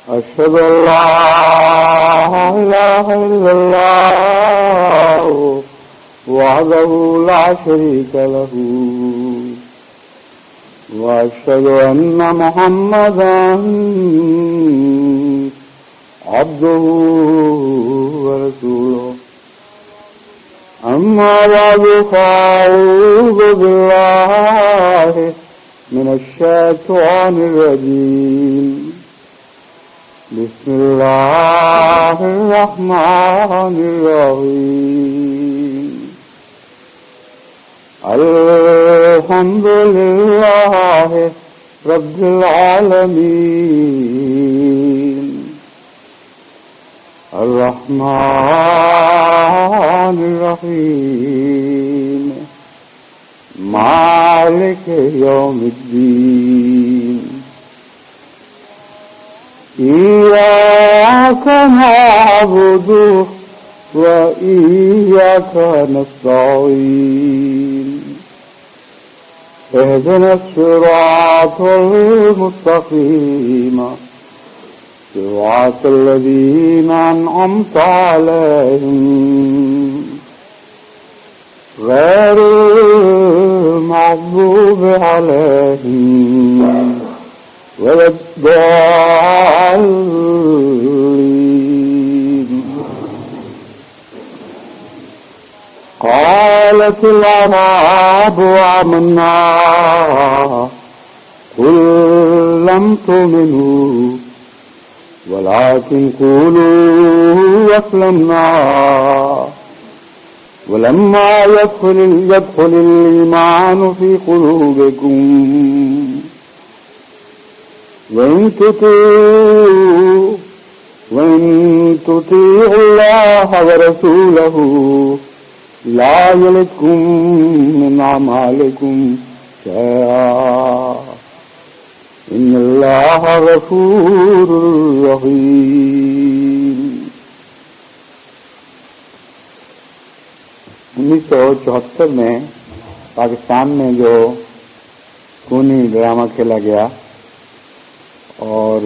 أشهد أن لا إله إلا الله وحده لا شريك له وأشهد أن محمدا عبده ورسوله أما بعد فأعوذ بالله من الشيطان الرجيم بسم الله الرحمن الرحيم الحمد لله رب العالمين الرحمن الرحيم مالك يوم الدين إياك نعبد وإياك نستعين اهدنا الصراط المستقيم صراط الذين أنعمت عليهم غير المغضوب عليهم ولا الضالين. قالت الأعراب آمنا قل لم تؤمنوا ولكن قولوا أسلمنا ولما يدخل الإيمان في قلوبكم وإن تطيعوا الله ورسوله لا يلدكم من أعمالكم شيئا إن الله غفور رحيم. 1974 میں پاکستان میں جو خونی ڈرامہ کھیلا گیا اور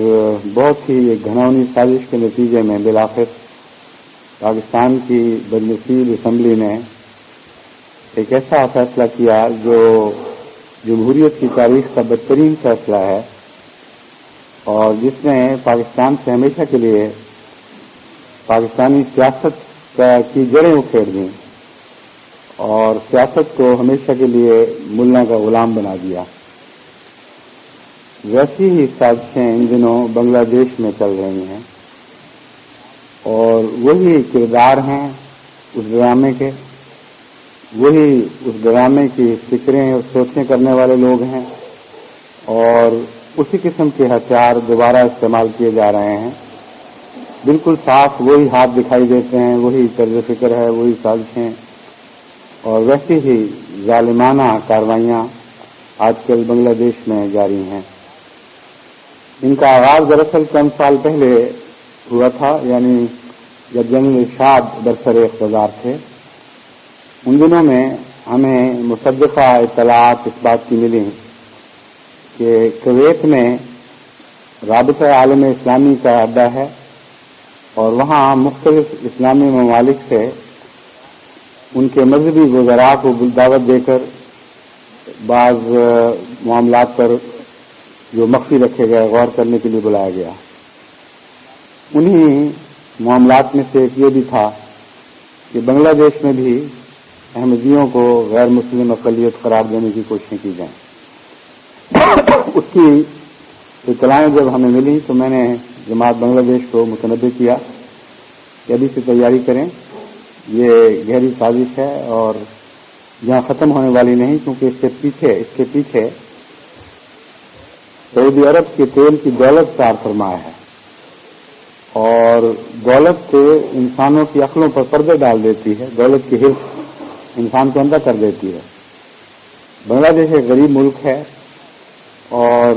بہت ہی ایک گھناؤنی سازش کے نتیجے میں بالآخر پاکستان کی بدنصیب اسمبلی نے ایک ایسا فیصلہ کیا جو جمہوریت کی تاریخ کا بدترین فیصلہ ہے اور جس نے پاکستان سے ہمیشہ کے لیے پاکستانی سیاست کی جڑیں اکھیڑ دیں اور سیاست کو ہمیشہ کے لیے ملا کا غلام بنا دیا. ویسی ہی سازشیں ان دنوں بنگلہ دیش میں چل رہی ہیں اور وہی کردار ہیں اس ڈرامے کے، وہی اس ڈرامے کی فکریں اور سوچیں کرنے والے لوگ ہیں اور اسی قسم کے ہتھیار دوبارہ استعمال کیے جا رہے ہیں. بالکل صاف وہی ہاتھ دکھائی دیتے ہیں، وہی طرز فکر ہے، وہی سازشیں اور ویسی ہی ظالمانہ کاروائیاں آج کل بنگلہ دیش میں جاری ہیں. ان کا آغاز دراصل چند سال پہلے ہوا تھا، یعنی جب جنرل ارشاد برسر اقتدار تھے. ان دنوں میں ہمیں مصدقہ اطلاعات اس بات کی ملی کہ کویت میں رابطہ عالم اسلامی کا اڈا ہے اور وہاں مختلف اسلامی ممالک سے ان کے مذہبی وزراء کو دعوت دے کر بعض معاملات پر جو مخفی رکھے گئے غور کرنے کے لیے بلایا گیا. انہی معاملات میں سے ایک یہ بھی تھا کہ بنگلہ دیش میں بھی احمدیوں کو غیر مسلم اقلیت قرار دینے کی کوششیں کی جائیں. اس کی اطلاعیں جب ہمیں ملی تو میں نے جماعت بنگلہ دیش کو متنبہ کیا کہ ابھی سے تیاری کریں، یہ گہری سازش ہے اور یہاں ختم ہونے والی نہیں، کیونکہ اس کے پیچھے سعودی عرب کے تیل کی دولت کار فرمایا ہے اور دولت انسانوں کی عقلوں پر پردے ڈال دیتی ہے، دولت کی حرص انسان کو اندھا کر دیتی ہے. بنگلہ دیش ایک غریب ملک ہے اور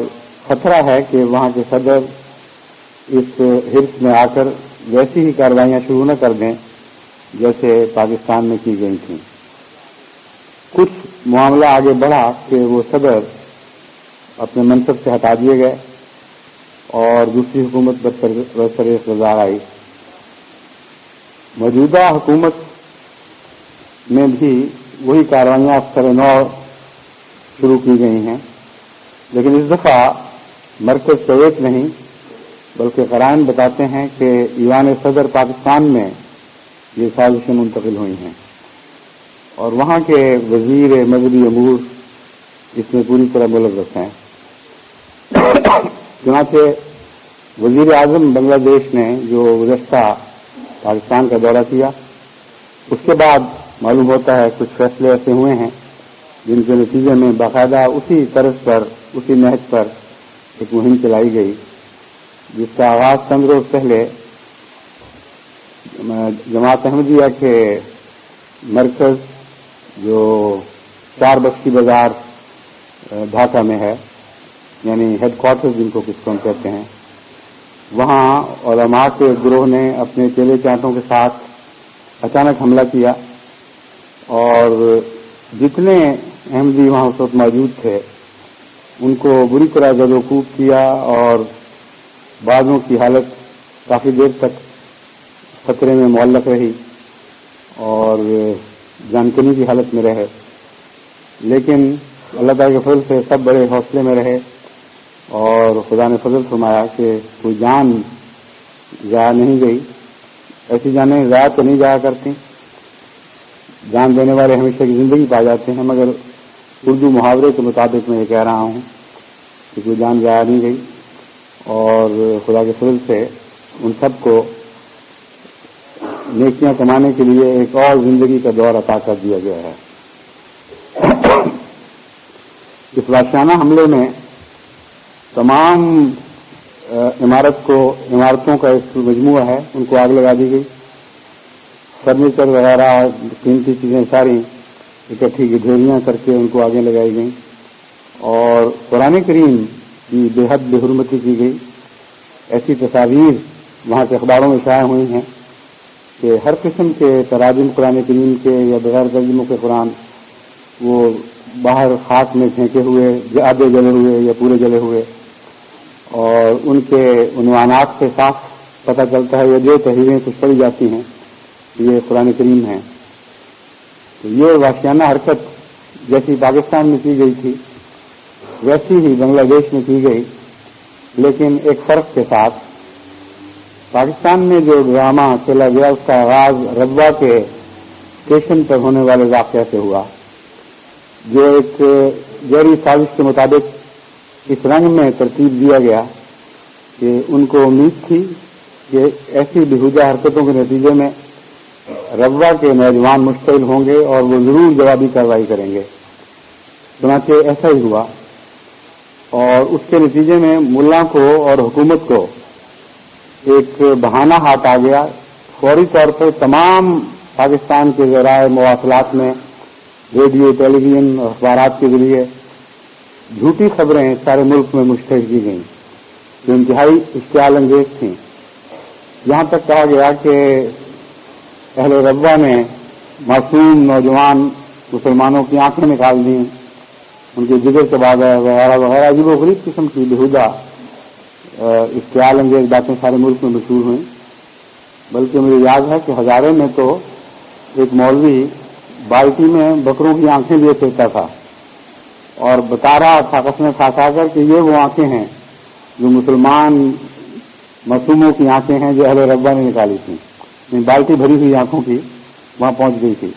خطرہ ہے کہ وہاں کے صدر اس حرص میں آ کر ویسی ہی کاروائیاں شروع نہ کر دیں جیسے پاکستان میں کی گئی تھیں. کچھ معاملہ آگے بڑھا کہ وہ صدر اپنے منصب سے ہٹا دیے گئے اور دوسری حکومت برسر اقتدار آئی. موجودہ حکومت میں بھی وہی کاروائیاں افسر نو شروع کی گئی ہیں، لیکن اس دفعہ مرکز سے ایک نہیں بلکہ قرائن بتاتے ہیں کہ ایوان صدر پاکستان میں یہ سازشیں منتقل ہوئی ہیں اور وہاں کے وزیر مذہبی امور اس میں پوری طرح ملوث ہیں. چنانچہ وزیر اعظم بنگلہ دیش نے جو گزشتہ پاکستان کا دورہ کیا، اس کے بعد معلوم ہوتا ہے کچھ فیصلے ایسے ہوئے ہیں جن کے نتیجے میں باقاعدہ اسی طرز پر، اسی نہج پر ایک مہم چلائی گئی جس کا آغاز چند روز پہلے جماعت احمدیہ کے مرکز جو 4 بخشی بازار ڈھاکہ میں ہے، یعنی ہیڈ کوارٹر جن کو کچھ کم کہتے ہیں، وہاں علماء کے گروہ نے اپنے چیلے چانٹوں کے ساتھ اچانک حملہ کیا اور جتنے احمدی وہاں اس وقت موجود تھے ان کو بری طرح زد و کوب کیا اور بعضوں کی حالت کافی دیر تک خطرے میں معلق رہی اور جانکنی کی حالت میں رہے. لیکن اللہ تعالی کے فضل سے سب بڑے حوصلے میں رہے اور خدا نے فضل فرمایا کہ کوئی جان ضائع نہیں گئی. ایسی جانیں ضائع تو نہیں جایا کرتی، جان دینے والے ہمیشہ کی زندگی پا جاتے ہیں، مگر اردو محاورے کے مطابق میں یہ کہہ رہا ہوں کہ کوئی جان ضائع نہیں گئی اور خدا کے فضل سے ان سب کو نیکیاں کمانے کے لیے ایک اور زندگی کا دور عطا کر دیا گیا ہے. اس وحشیانہ حملے میں تمام عمارتوں کا ایک مجموعہ ہے، ان کو آگ لگا دی گئی. فرنیچر وغیرہ قیمتی چیزیں ساری اکٹھی کی ڈھیریاں کر کے ان کو آگے لگائی گئیں اور قرآن کریم کی بے حد بے حرمتی کی گئی. ایسی تصاویر وہاں کے اخباروں میں شائع ہوئی ہیں کہ ہر قسم کے تراجم قرآن کریم کے یا بغیر ترجموں کے قرآن وہ باہر خاک میں پھینکے ہوئے، آدھے جلے ہوئے یا پورے جلے ہوئے، اور ان کے عنوانات سے صاف پتہ چلتا ہے یہ جو تحریریں کچھ پڑھی جاتی ہیں یہ قرآن کریم ہیں. تو یہ وحشیانہ حرکت جیسی پاکستان میں کی گئی تھی ویسی ہی بنگلہ دیش میں کی گئی، لیکن ایک فرق کے ساتھ. پاکستان میں جو ڈرامہ کھیلا گیا اس کا آغاز ربوہ کے اسٹیشن پر ہونے والے واقعے سے ہوا، جو ایک گہری سازش کے مطابق اس رنگ میں ترتیب دیا گیا کہ ان کو امید تھی کہ ایسی بےہودہ حرکتوں کے نتیجے میں ربوہ کے نوجوان مشتعل ہوں گے اور وہ ضرور جوابی کارروائی کریں گے. چنانچہ ایسا ہی ہوا اور اس کے نتیجے میں ملا کو اور حکومت کو ایک بہانہ ہاتھ آ گیا. فوری طور پر تمام پاکستان کے ذرائع مواصلات میں ریڈیو، ٹیلی ویژن اور اخبارات کے ذریعے جھوٹی خبریں سارے ملک میں مشتہر کی گئیں جو انتہائی اشتعال انگیز تھیں. یہاں تک کہا گیا کہ اہل ربوہ نے معصوم نوجوان مسلمانوں کی آنکھیں نکال دیں، ان کے جگر کے بعد وغیرہ وغیرہ عجیب و غریب قسم کی بےہودہ اشتعال انگیز باتیں سارے ملک میں مشہور ہوئیں. بلکہ مجھے یاد ہے کہ ہزارے میں تو ایک مولوی بالٹی میں بکروں کی آنکھیں لیے پھرتا تھا اور بتا رہا تھا قسمیں کھا کر کہ یہ وہ آنکھیں ہیں جو مسلمان معصوموں کی آنکھیں ہیں جو اہل ربوہ نے نکالی تھیں. بالٹی بھری ہوئی آنکھوں کی وہاں پہنچ گئی تھی.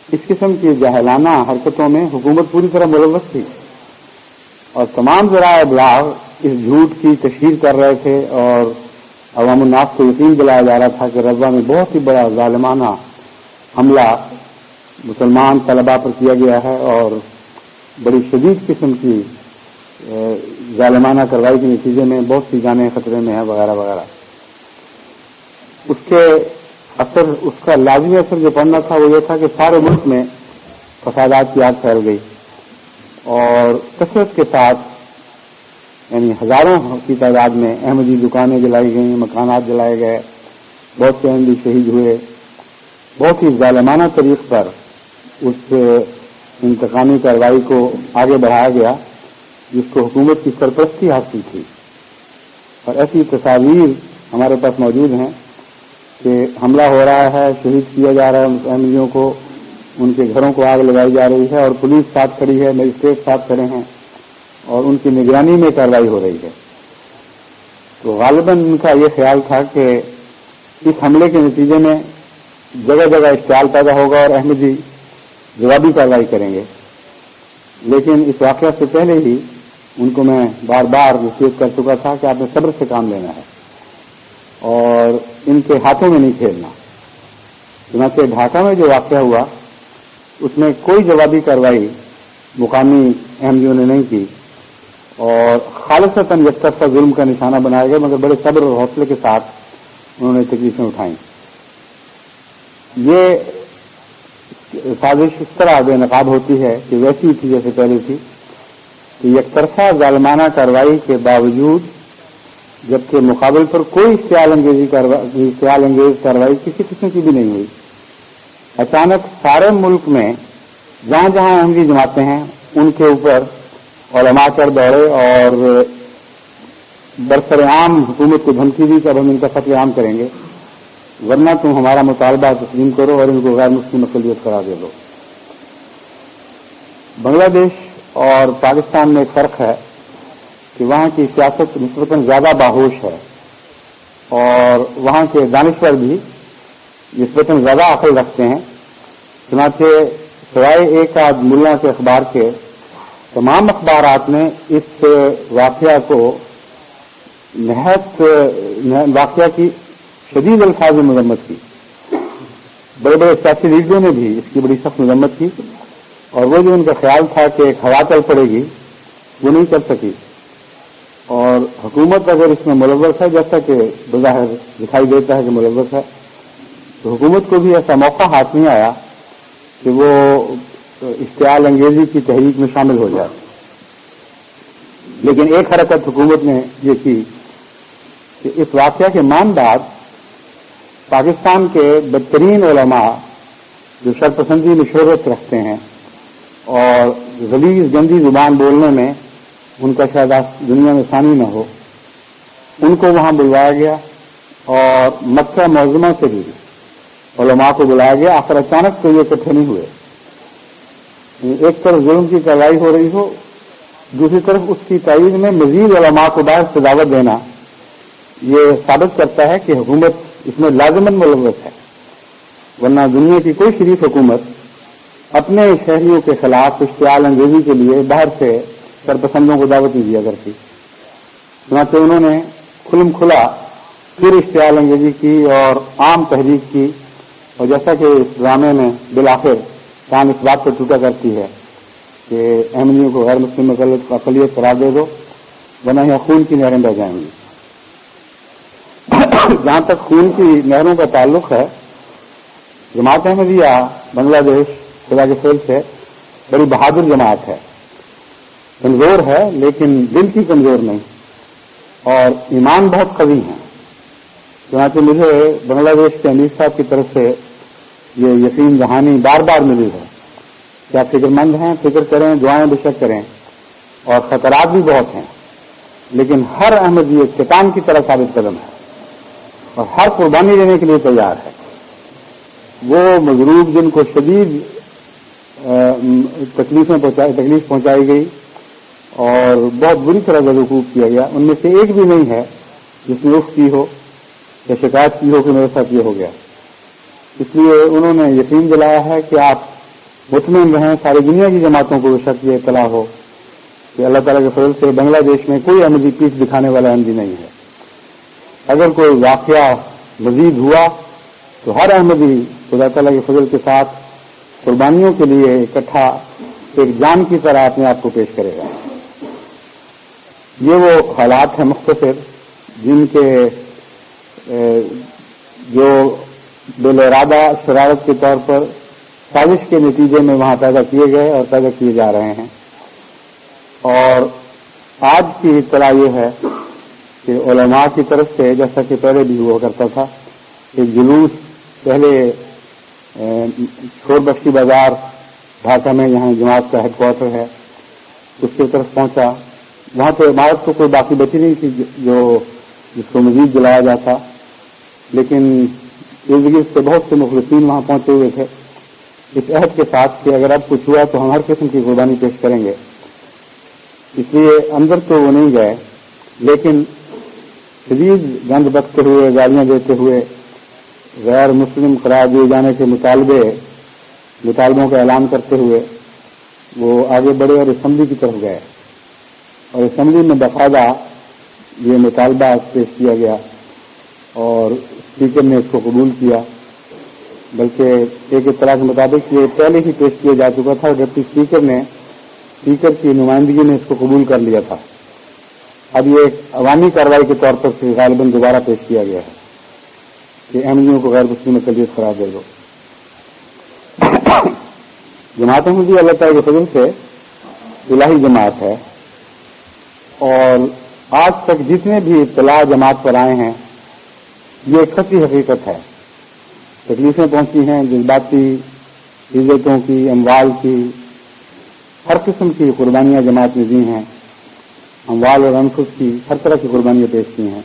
اس قسم کی جاہلانہ حرکتوں میں حکومت پوری طرح ملوث تھی اور تمام ذرائع ابلاغ اس جھوٹ کی تشہیر کر رہے تھے اور عوام الناس کو یقین دلایا جا رہا تھا کہ ربوہ میں بہت ہی بڑا ظالمانہ حملہ مسلمان طلباء پر کیا گیا ہے اور بڑی شدید قسم کی ظالمانہ کارروائی کے نتیجے میں بہت سی جانیں خطرے میں ہیں وغیرہ وغیرہ. اس کے اثر، اس کا لازمی اثر جو پڑنا تھا وہ یہ تھا کہ سارے ملک میں فسادات کی آگ پھیل گئی اور کثرت کے ساتھ یعنی ہزاروں کی تعداد میں احمدی دکانیں جلائی گئیں، مکانات جلائے گئے، بہت سے احمدی شہید ہوئے. بہت ہی ظالمانہ طریق پر اس انتقامی کارروائی کو آگے بڑھایا گیا جس کو حکومت کی سرپرستی حاصل تھی. اور ایسی تصاویر ہمارے پاس موجود ہیں کہ حملہ ہو رہا ہے، شہید کیا جا رہا ہے ان احمدیوں کو، ان کے گھروں کو آگ لگائی جا رہی ہے اور پولیس ساتھ کھڑی ہے، مجسٹریٹ ساتھ کھڑے ہیں اور ان کی نگرانی میں کارروائی ہو رہی ہے۔ تو غالباً ان کا یہ خیال تھا کہ اس حملے کے نتیجے میں جگہ جگہ اشتعال پیدا ہوگا اور احمدی جوابی کارروائی کریں گے، لیکن اس واقعہ سے پہلے ہی ان کو میں بار بار نصیحت کر چکا تھا کہ آپ نے صبر سے کام لینا ہے اور ان کے ہاتھوں میں نہیں کھیلنا۔ چنانچہ ڈھاکہ میں جو واقعہ ہوا اس میں کوئی جوابی کارروائی مقامی احمدیوں نے نہیں کی اور خالصتاً یک طرفہ ظلم کا نشانہ بنایا گیا، مگر بڑے صبر اور حوصلے کے ساتھ انہوں نے تکلیفیں اٹھائیں۔ یہ سازش اس طرح بے نقاب ہوتی ہے کہ ویسی تھی جیسے پہلے تھی کہ یک طرفہ ظالمانہ کارروائی کے باوجود جبکہ مقابل پر کوئی اشتعال انگیز کارروائی کسی قسم کی بھی نہیں ہوئی، اچانک سارے ملک میں جہاں جہاں احمدی جماعتیں ہیں ان کے اوپر علماء چڑھ دوڑے اور برسر عام حکومت کو دھمکی دی کہ اب ہم ان کا قتل عام کریں گے، ورنہ تم ہمارا مطالبہ تسلیم کرو اور ان کو غیر مسلم اقلیت قرار دے دو۔ بنگلہ دیش اور پاکستان میں ایک فرق ہے کہ وہاں کی سیاست نسبتاً زیادہ باہوش ہے اور وہاں کے دانشور بھی نسبتاً زیادہ عقل رکھتے ہیں، چنانچہ سوائے ایک آدھ ملا کے اخبار کے تمام اخبارات نے اس واقعہ کو واقعہ کی شدید الفاظ میں مذمت کی۔ بڑے بڑے سیاسی لیڈروں نے بھی اس کی بڑی سخت مذمت کی اور وہ جو ان کا خیال تھا کہ ایک ہوا چل پڑے گی وہ نہیں چل سکی، اور حکومت اگر اس میں ملوث ہے جیسا کہ بظاہر دکھائی دیتا ہے کہ ملوث ہے، تو حکومت کو بھی ایسا موقع ہاتھ نہیں آیا کہ وہ اشتعال انگیزی کی تحریک میں شامل ہو جائے۔ لیکن ایک حرکت حکومت نے یہ کی کہ اس واقعہ کے مان بعد پاکستان کے بدترین علماء جو شرپسندی میں شہرت رکھتے ہیں اور غلیظ گندی زبان بولنے میں ان کا شاید دنیا میں ثانی نہ ہو، ان کو وہاں بلوایا گیا اور مکہ معظمہ سے بھی علماء کو بلایا گیا۔ آخر اچانک تو یہ اکٹھے نہیں ہوئے، ایک طرف ظلم کی کارروائی ہو رہی ہو، دوسری طرف اس کی تائید میں مزید علماء کو باعث سے دعوت دینا، یہ ثابت کرتا ہے کہ حکومت اس میں لازماً ملوث ہے، ورنہ دنیا کی کوئی شریف حکومت اپنے شہریوں کے خلاف اشتعال انگیزی کے لیے باہر سے سرپسندوں کو دعوت نہیں دیا کرتی۔ چنانچہ انہوں نے کھلم کھلا پھر اشتعال انگیزی کی اور عام تحریک کی، اور جیسا کہ اس ڈرامے میں بالآخر کام اس بات پر ٹوٹا کرتی ہے کہ احمدیوں کو غیر مسلم اقلیت قرار دے دو ورنہ یہاں خون کی نہریں بہ جائیں گی۔ جہاں تک خون کی نہروں کا تعلق ہے، جماعت احمدیہ بنگلہ دیش خدا کے فضل سے بڑی بہادر جماعت ہے، کمزور ہے لیکن دل کی کمزور نہیں اور ایمان بہت قوی ہے۔ چنانچہ مجھے بنگلہ دیش کے امیر صاحب کی طرف سے یہ یقین دہانی بار بار ملی ہے کہ آپ فکر مند ہیں، فکر کریں، دعائیں بے شک کریں، اور خطرات بھی بہت ہیں، لیکن ہر احمدی ایک چٹان کی طرح ثابت قدم ہے اور ہر قربانی دینے کے لیے تیار ہے۔ وہ مغروب جن کو شدید تکلیف پہنچائی گئی اور بہت بری طرح بدوقوف کیا گیا، ان میں سے ایک بھی نہیں ہے جس نے اف کی ہو یا شکایت کی ہو کہ میرے ساتھ یہ ہو گیا۔ اس لیے انہوں نے یقین دلایا ہے کہ آپ مطمئن رہیں، ساری دنیا کی جماعتوں کو شک یہ اطلاع ہو کہ اللہ تعالیٰ کے فضل سے بنگلہ دیش میں کوئی احمدی پیٹھ دکھانے والا احمدی نہیں ہے۔ اگر کوئی واقعہ مزید ہوا تو ہر احمدی خدا تعالیٰ کے فضل کے ساتھ قربانیوں کے لیے اکٹھا ایک جان کی طرح اپنے آپ کو پیش کرے گا۔ یہ وہ حالات ہیں مختصر جن کے جو بالارادہ شرارت کے طور پر سازش کے نتیجے میں وہاں پیدا کیے گئے اور پیدا کیے جا رہے ہیں۔ اور آج کی اطلاع یہ ہے کہ علماء کی طرف سے، جیسا کہ پہلے بھی ہوا کرتا تھا، ایک جلوس پہلے شور بخشی بازار ڈھاکہ میں جہاں جماعت کا ہیڈ کوارٹر ہے اس کی طرف پہنچا۔ وہاں تو عمارت تو کوئی باقی بچی نہیں تھی جو جس کو مزید جلایا جاتا، لیکن ارد گرد سے بہت سے مخلصین وہاں پہنچے ہوئے تھے اس عہد کے ساتھ کہ اگر اب کچھ ہوا تو ہم ہر قسم کی قربانی پیش کریں گے. اس لیے اندر تو وہ نہیں گئے، لیکن شدید گند بکتے ہوئے، گالیاں دیتے ہوئے، غیر مسلم قرار دیے جانے کے مطالبوں کا اعلان کرتے ہوئے وہ آگے بڑھے اور اسمبلی کی طرف گئے، اور اسمبلی میں باقاعدہ یہ مطالبہ پیش کیا گیا اور اسپیکر نے اس کو قبول کیا. بلکہ ایک اطلاع کے مطابق یہ پہلے ہی پیش کیا جا چکا تھا، جبکہ اسپیکر کی نمائندگی نے اس کو قبول کر لیا تھا. اب یہ ایک عوامی کارروائی کے طور پر غالباً دوبارہ پیش کیا گیا ہے کہ احمدیوں کو غیر مسلم اقلیت قرار دے دو. جماعت احمدیہ اللہ تعالی کے فضل سے الہی جماعت ہے، اور آج تک جتنے بھی اطلاع جماعت پر آئے ہیں یہ ایک سچی حقیقت ہے. تکلیفیں پہنچی ہیں، جذباتی، عزتوں کی، اموال کی، ہر قسم کی قربانیاں جماعت نے دی ہیں، اموال اور انفس کی ہر طرح کی قربانیاں پیش کی ہیں،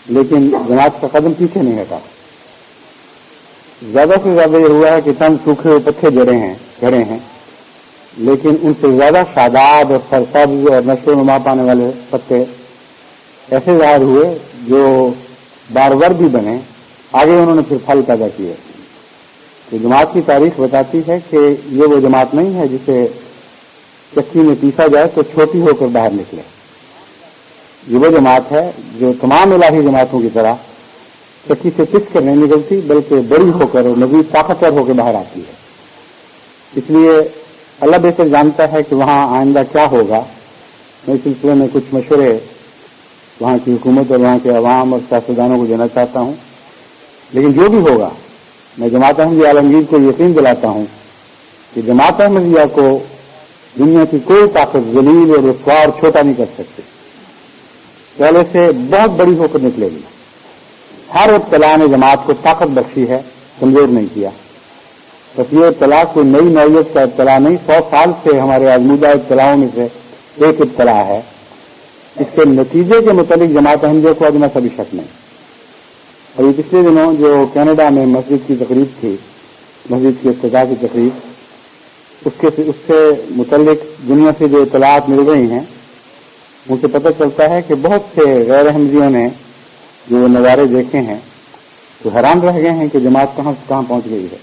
لیکن جماعت کا قدم پیچھے نہیں ہٹا. زیادہ سے زیادہ یہ ہوا ہے کہ چند سوکھے ہوئے پتے گھڑے ہیں، لیکن ان سے زیادہ شاداب اور سرسبز اور نشو و نما پانے والے پتے ایسے ظاہر ہوئے جو بارور بھی بنے، آگے انہوں نے پھر پھل پیدا کیے. تو جماعت کی تاریخ بتاتی ہے کہ یہ وہ جماعت نہیں ہے جسے چکی میں پیسا جائے تو چھوٹی ہو کر باہر نکلے. یہ وہ جماعت ہے جو تمام الہی جماعتوں کی طرح چکی سے پس کر نہیں نکلتی، بلکہ بڑی ہو کر اور مزید طاقتور ہو کے باہر آتی ہے. اس لیے اللہ بہتر جانتا ہے کہ وہاں آئندہ کیا ہوگا. میں اس سلسلے میں کچھ مشورے وہاں کی حکومت اور وہاں کے عوام اور سیاستدانوں کو دینا چاہتا ہوں، لیکن جو بھی ہوگا میں جماعت احمدیہ عالمگیر کو یقین دلاتا ہوں کہ جماعت احمدیہ کو دنیا کی کوئی طاقت ذلیل اور رسوا اور چھوٹا نہیں کر سکتی. پہلے سے بہت بڑی ہو کر نکلے گی. ہر ابتلا نے جماعت کو طاقت بخشی ہے، کمزور نہیں کیا. بس یہ ابتلا کوئی نئی نوعیت کا ابتلا نہیں، 100 سال سے ہمارے آزمودہ ابتلاؤں میں سے ایک ابتلا ہے. اس کے نتیجے کے متعلق جماعت احمدیہ کو ادنا سا بھی شک نہیں. ابھی پچھلے دنوں جو کینیڈا میں مسجد کی تقریب تھی، مسجد کی افتتاح کی تقریب، اس سے متعلق دنیا سے جو اطلاعات مل رہی ہیں ان سے پتہ چلتا ہے کہ بہت سے غیر احمدیوں نے جو نظارے دیکھے ہیں تو حیران رہ گئے ہیں کہ جماعت کہاں پہنچ گئی ہے.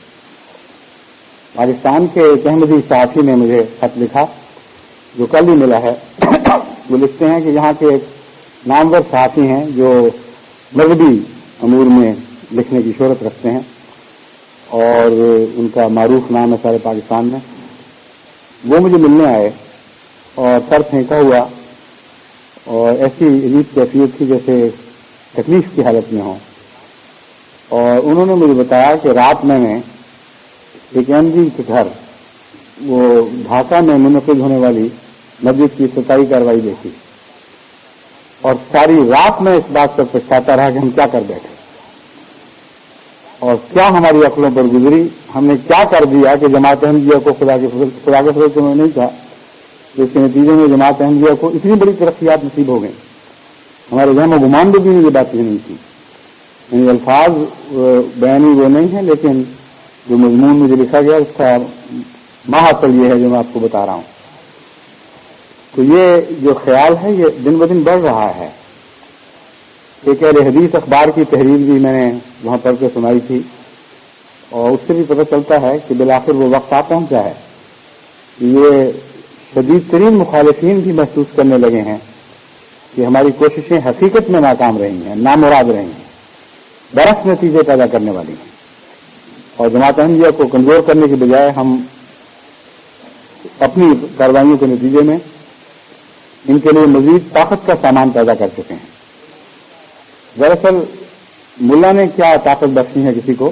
پاکستان کے ایک احمدی صحافی نے مجھے خط لکھا جو کل ہی ملا ہے. وہ لکھتے ہیں کہ یہاں کے ایک نامور صحافی ہیں جو مذہبی امور میں لکھنے کی شہرت رکھتے ہیں اور ان کا معروف نام ہے سارے پاکستان میں. وہ مجھے ملنے آئے اور سر پھینکا ہوا اور ایسی عجیب کیفیت تھی جیسے تکلیف کی حالت میں ہوں. اور انہوں نے مجھے بتایا کہ رات میں نے ایک احمدی کے گھر وہ ڈھاکہ میں منعقد ہونے والی مسجد کی افتتاحی کارروائی دیکھی اور ساری رات میں اس بات پر پچھتاتا رہا کہ ہم کیا کر بیٹھے اور کیا ہماری عقلوں پر گزری. ہم نے کیا کر دیا کہ جماعت احمدیہ کو خدا کے فضل سے انہوں نے نہیں کہا، جس کے نتیجے میں جماعت احمدیہ کو اتنی بڑی ترقیات نصیب ہو گئیں. ہمارے ذہن و گمان بھی یہ باتیں نہیں تھی. یعنی الفاظ بیانی وہ نہیں ہے، لیکن جو مضمون مجھے لکھا گیا اس کا ماحصل یہ ہے جو میں آپ کو بتا رہا ہوں. تو یہ جو خیال ہے یہ دن بدن بڑھ رہا ہے. ایک اہل حدیث اخبار کی تحریر بھی میں نے وہاں پڑھ کے سنائی تھی اور اس سے بھی پتہ چلتا ہے کہ بالآخر وہ وقت آ پہنچا ہے. یہ شدید ترین مخالفین بھی محسوس کرنے لگے ہیں کہ ہماری کوششیں حقیقت میں ناکام رہی ہیں، نامراد رہی ہیں، برعکس نتیجے پیدا کرنے والی ہیں. اور جماعت احمدیہ کو کمزور کرنے کے بجائے ہم اپنی کاروائیوں کے نتیجے میں ان کے لیے مزید طاقت کا سامان پیدا کر چکے ہیں. دراصل ملا نے کیا طاقت بخشی ہے کسی کو؟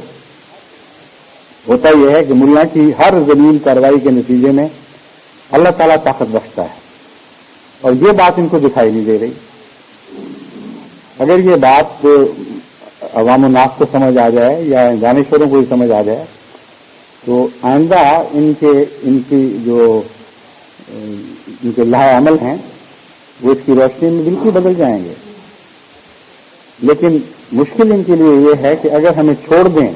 ہوتا یہ ہے کہ ملا کی ہر ذلیل کارروائی کے نتیجے میں اللہ تعالیٰ طاقت بخشتا ہے اور یہ بات ان کو دکھائی نہیں دے رہی. اگر یہ بات عوام الناس کو سمجھ آ جائے یا دانشوروں کو ہی سمجھ آ جائے تو آئندہ ان کے لاہ عمل ہیں وہ اس کی روشنی میں بالکل بدل جائیں گے. لیکن مشکل ان کے لیے یہ ہے کہ اگر ہمیں چھوڑ دیں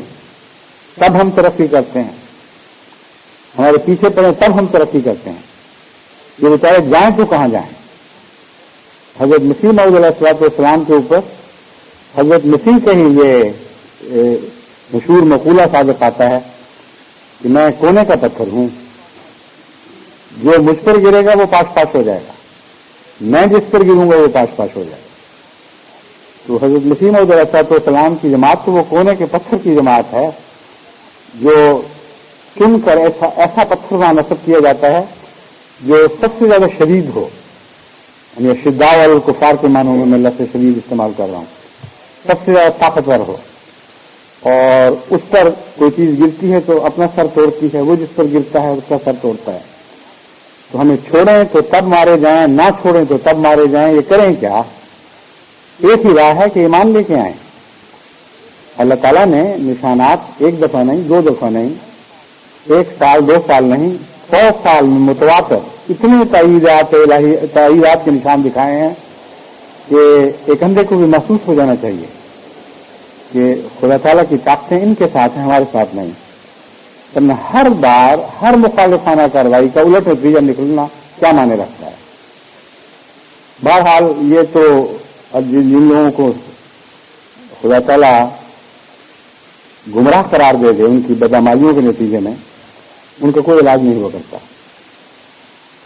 تب ہم ترقی کرتے ہیں، ہمارے پیچھے پڑیں تب ہم ترقی کرتے ہیں. یہ بیچارے جائیں تو کہاں جائیں؟ حضرت مسیح موعود علیہ السلام کے اوپر حضرت مسیح کا ہی یہ مشہور مقولہ صادق آتا ہے کہ میں کونے کا پتھر ہوں، جو مجھ پر گرے گا وہ پاش پاش ہو جائے گا، میں جس پر گروں گا وہ پاش پاش ہو جائے گا. تو حضرت مسیح موعود علیہ السلام کی جماعت تو وہ کونے کے پتھر کی جماعت ہے جو چن کر ایسا پتھر وہاں نصب کیا جاتا ہے جو سب سے زیادہ شدید ہو، یعنی شداء والکفار کے معنوں میں لفظ شدید استعمال کر رہا ہوں، سب سے زیادہ طاقتور ہو، اور اس پر کوئی چیز گرتی ہے تو اپنا سر توڑتی ہے، وہ جس پر گرتا ہے اس کا سر توڑتا ہے. تو ہمیں چھوڑیں تو تب مارے جائیں، نہ چھوڑیں تو تب مارے جائیں. یہ کریں کیا؟ ایک ہی راہ ہے کہ ایمان لے کے آئیں. اللہ تعالیٰ نے نشانات ایک دفعہ نہیں، 2 دفعہ نہیں، 1 سال 2 سال نہیں، 100 سال میں متواتر اتنے تائیدات کے نشان دکھائے ہیں کہ ایک اندھے کو بھی محسوس ہو جانا چاہیے کہ خدا تعالیٰ کی طاقتیں ان کے ساتھ ہیں، ہمارے ساتھ نہیں. ورنہ ہر بار ہر مخالفانہ کارروائی کا الٹ نتیجہ نکلنا کیا معنی رکھتا ہے؟ بہرحال یہ تو جن لوگوں کو خدا تعالیٰ گمراہ قرار دے دے ان کی بدعمالیوں کے نتیجے میں، ان کا کوئی علاج نہیں ہوا کرتا.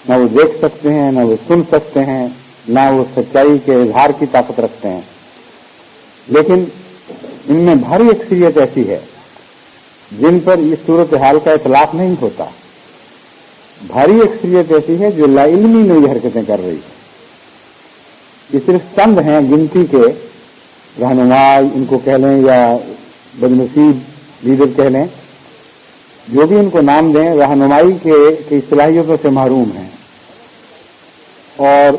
نہ وہ دیکھ سکتے ہیں، نہ وہ سن سکتے ہیں، نہ وہ سچائی کے اظہار کی طاقت رکھتے ہیں. لیکن ان میں بھاری اکثریت ایسی ہے جن پر اس صورتحال کا اطلاق نہیں ہوتا. بھاری اکثریت ایسی ہے جو لا علمی میں یہ حرکتیں کر رہی ہے. یہ صرف چند ہیں گنتی کے رہنما ان کو کہہ لیں یا بدنصیب لیڈر کہہ لیں، جو بھی ان کو نام دیں، رہنمائی کی صلاحیتوں سے محروم ہیں اور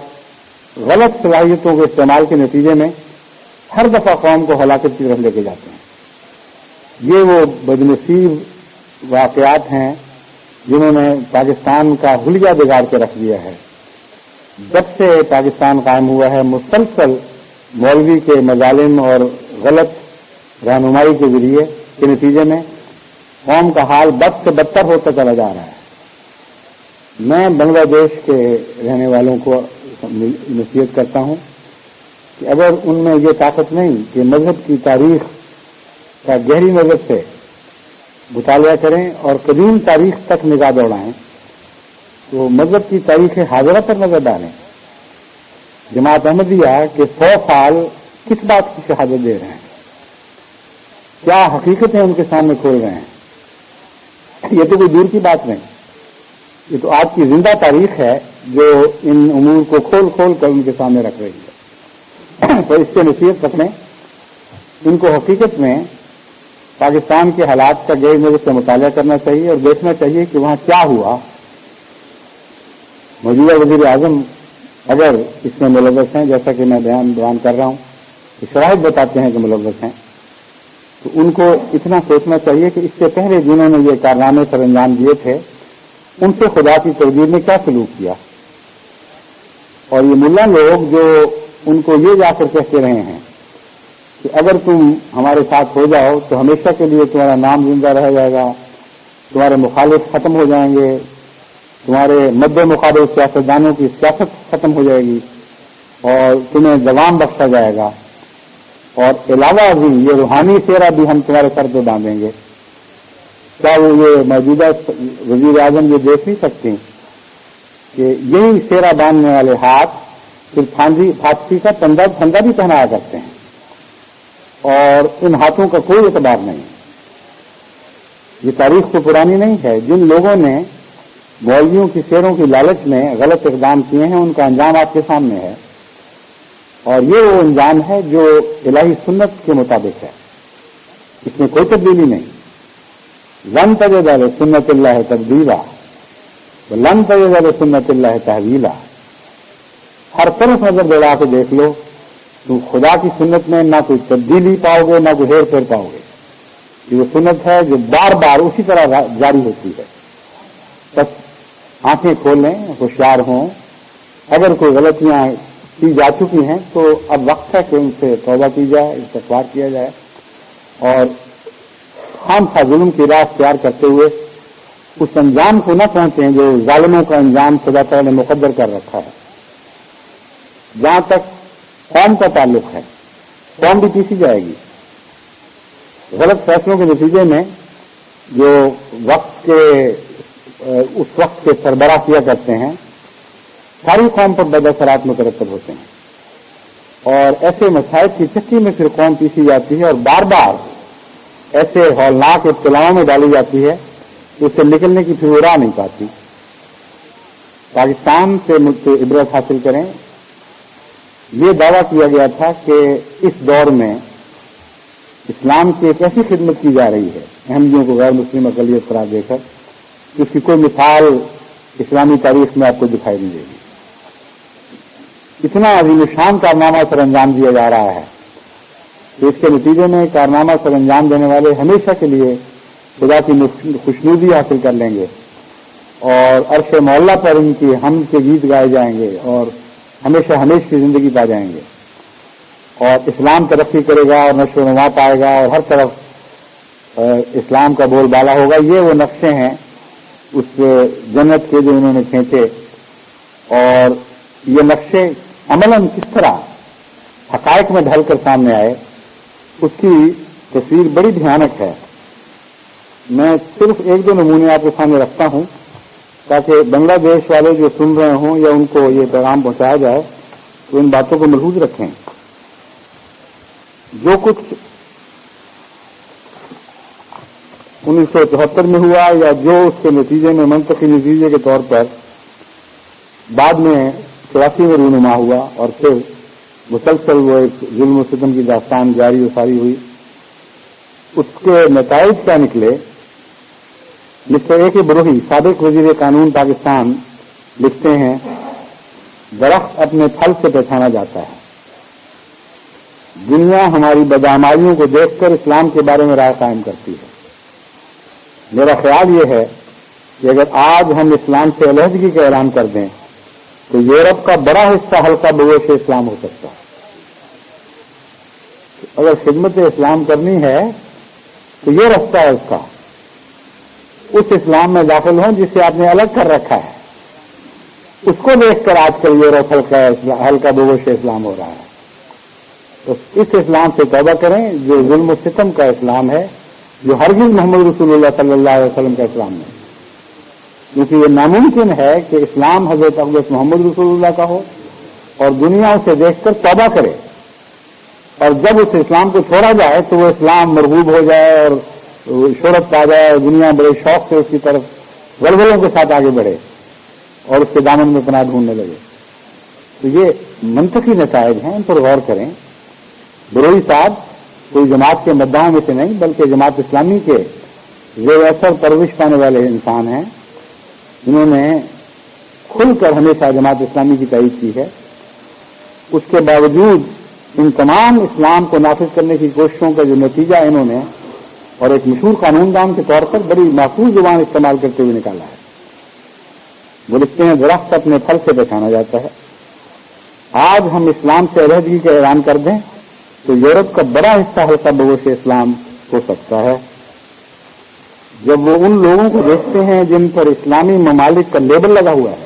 غلط صلاحیتوں کے استعمال کے نتیجے میں ہر دفعہ قوم کو ہلاکت کی طرف لے کے جاتے ہیں. یہ وہ بدنصیب واقعات ہیں جنہوں نے پاکستان کا حلیہ بگاڑ کے رکھ دیا ہے. جب سے پاکستان قائم ہوا ہے مسلسل مولوی کے مظالم اور غلط رہنمائی کے ذریعے کے نتیجے میں قوم کا حال بد سے بدتر ہوتا چلا جا رہا ہے. میں بنگلہ دیش کے رہنے والوں کو نصیحت کرتا ہوں کہ اگر ان میں یہ طاقت نہیں کہ مذہب کی تاریخ کا گہری نظر سے مطالعہ کریں اور قدیم تاریخ تک نگاہ دوڑائیں تو مذہب کی تاریخ حاضرہ پر نظر ڈالیں. جماعت احمدیہ کے 100 سال کس بات کی شہادت دے رہے ہیں؟ کیا حقیقتیں ان کے سامنے کھول رہے ہیں؟ یہ تو کوئی دور کی بات نہیں، یہ تو آج کی زندہ تاریخ ہے جو ان امور کو کھول کھول کر ان کے سامنے رکھ رہی ہے. تو اس سے نصیحت رکھیں، ان کو حقیقت میں پاکستان کے حالات کا گہری نظر سے مطالعہ کرنا چاہیے اور دیکھنا چاہیے کہ وہاں کیا ہوا. موجودہ وزیر اعظم اگر اس میں ملوث ہیں، جیسا کہ میں بیان کر رہا ہوں، شواہد بتاتے ہیں کہ ملوث ہیں، تو ان کو اتنا سوچنا چاہیے کہ اس سے پہلے جنہوں نے یہ کارنامے سر انجام دیے تھے ان سے خدا کی تقدیر نے کیا سلوک کیا. اور یہ ملا لوگ جو ان کو یہ جا کر کہتے رہے ہیں کہ اگر تم ہمارے ساتھ ہو جاؤ تو ہمیشہ کے لیے تمہارا نام زندہ رہ جائے گا، تمہارے مخالف ختم ہو جائیں گے، تمہارے مد مقابل سیاستدانوں کی سیاست ختم ہو جائے گی اور تمہیں دوام بخشا جائے گا، اور علاوہ بھی یہ روحانی سیرا بھی ہم تمہارے سر پہ باندھیں گے. کیا وہ یہ موجودہ وزیر اعظم یہ دیکھ نہیں سکتے کہ یہی سیرا باندھنے والے ہاتھ پھر پھانسی کا پھندا بھی پہنایا کرتے ہیں اور ان ہاتھوں کا کوئی اعتبار نہیں. یہ تاریخ تو پرانی نہیں ہے. جن لوگوں نے مولویوں کی سیروں کی لالچ میں غلط اقدام کیے ہیں ان کا انجام آپ کے سامنے ہے، اور یہ وہ انجام ہے جو الہی سنت کے مطابق ہے. اس میں کوئی تبدیلی نہیں. لن تجد لسنت اللہ تبدیلا ولن تجد لسنت اللہ تحویلا. ہر طرف نظر دوڑا کے دیکھ لو تو خدا کی سنت میں نہ کوئی تبدیلی پاؤ گے نہ کوئی ہیر پھیر پاؤ گے. یہ وہ سنت ہے جو بار بار اسی طرح جاری ہوتی ہے. بس آنکھیں کھول لیں، ہوشیار ہوں. اگر کوئی غلطیاں کی جا چکی ہیں، تو اب وقت ہے کہ ان سے توبہ کی جائے، استغفار کیا جائے اور خام خواہ ظلم کی راہ اختیار کرتے ہوئے اس انجام کو نہ پہنچیں جو ظالموں کا انجام خدا تعالی نے مقدر کر رکھا ہے۔ جہاں تک قوم کا تعلق ہے، قوم بھی پیسی جائے گی۔ غلط فیصلوں کے نتیجے میں جو اس وقت کے سربراہ کیا کرتے ہیں، ساری قوم پر بد اثرات مترتب ہوتے ہیں اور ایسے مسائل کی چکی میں پھر قوم پیسی جاتی ہے اور بار بار ایسے ہولناک ابتلاؤں میں ڈالی جاتی ہے کہ اس سے نکلنے کی پھر وہ راہ نہیں پاتی۔ پاکستان سے عبرت حاصل کریں۔ یہ دعویٰ کیا گیا تھا کہ اس دور میں اسلام کی ایک ایسی خدمت کی جا رہی ہے احمدیوں کو غیر مسلم اقلیت قرار دے کر کہ اس کی کوئی مثال اسلامی تاریخ میں آپ کو دکھائی نہیں دے گی۔ اتنا عظیم شان کارنامہ سر انجام دیا جا رہا ہے کہ اس کے نتیجے میں کارنامہ سر انجام دینے والے ہمیشہ کے لیے خدا کی خوشنودی حاصل کر لیں گے اور عرش مولا پر ان کی حمد کے گیت گائے جائیں گے اور ہمیشہ ہمیشہ کی زندگی پا جائیں گے اور اسلام ترقی کرے گا اور نشو و نما پائے گا اور ہر طرف اسلام کا بول بالا ہوگا۔ یہ وہ نقشے ہیں اس جنت کے جو انہوں نے کھینچے اور یہ نقشے عملاً کس طرح حقائق میں ڈھل کر سامنے آئے، اس کی تصویر بڑی بھیانک ہے۔ میں صرف ایک دو نمونے آپ کے سامنے رکھتا ہوں تاکہ بنگلہ دیش والے جو سن رہے ہوں یا ان کو یہ پیغام پہنچایا جائے تو ان باتوں کو ملحوظ رکھیں۔ جو کچھ 1974 میں ہوا یا جو اس کے نتیجے میں منطقی نتیجے کے طور پر بعد میں 84 میں رونما ہوا اور پھر مسلسل وہ ایک ظلم و ستم کی داستان جاری و ساری ہوئی، اس کے نتائج کیا نکلے؟ مسٹر اے کے بروہی سابق وزیر قانون پاکستان لکھتے ہیں، درخت اپنے پھل سے پہچانا جاتا ہے۔ دنیا ہماری بدعمالیوں کو دیکھ کر اسلام کے بارے میں رائے قائم کرتی ہے۔ میرا خیال یہ ہے کہ اگر آج ہم اسلام سے علیحدگی کا اعلان کر دیں تو یورپ کا بڑا حصہ ہلکا بگوش اسلام ہو سکتا ہے۔ اگر خدمت اسلام کرنی ہے تو یہ رستہ ہے اس کا، اس اسلام میں داخل ہوں جسے آپ نے الگ کر رکھا ہے، اس کو دیکھ کر آج کل یورپ ہلکا بگوش اسلام ہو رہا ہے۔ تو اس اسلام سے توبہ کریں جو ظلم و ستم کا اسلام ہے، جو ہرگز محمد رسول اللہ صلی اللہ علیہ وسلم کا اسلام نہیں، کیونکہ یہ ناممکن ہے کہ اسلام حضرت اقدس محمد رسول اللہ کا ہو اور دنیا اسے دیکھ کر توبہ کرے، اور جب اس اسلام کو چھوڑا جائے تو وہ اسلام مرغوب ہو جائے اور شہرت پا جائے اور دنیا بڑے شوق سے اس کی طرف ولولوں کے ساتھ آگے بڑھے اور اس کے دامن میں پناہ ڈھونڈنے لگے۔ تو یہ منطقی نتائج ہیں، ان پر غور کریں۔ بروئی صاحب کوئی جماعت کے مداحوں میں سے نہیں بلکہ جماعت اسلامی کے زیر اثر پرورش پانے والے انسان ہیں، جنہوں نے کھل کر ہمیشہ جماعت اسلامی کی تائید کی ہے۔ اس کے باوجود ان تمام اسلام کو نافذ کرنے کی کوششوں کا جو نتیجہ انہوں نے اور ایک مشہور قانون دان کے طور پر بڑی محفوظ زبان استعمال کرتے ہوئے نکالا ہے۔ وہ لکھتے ہیں، درخت اپنے پھل سے پہچانا جاتا ہے۔ آج ہم اسلام سے علیحدگی کا اعلان کر دیں تو یورپ کا بڑا حصہ ہلکا بگوش اسلام ہو سکتا ہے۔ جب وہ ان لوگوں کو دیکھتے ہیں جن پر اسلامی ممالک کا لیبل لگا ہوا ہے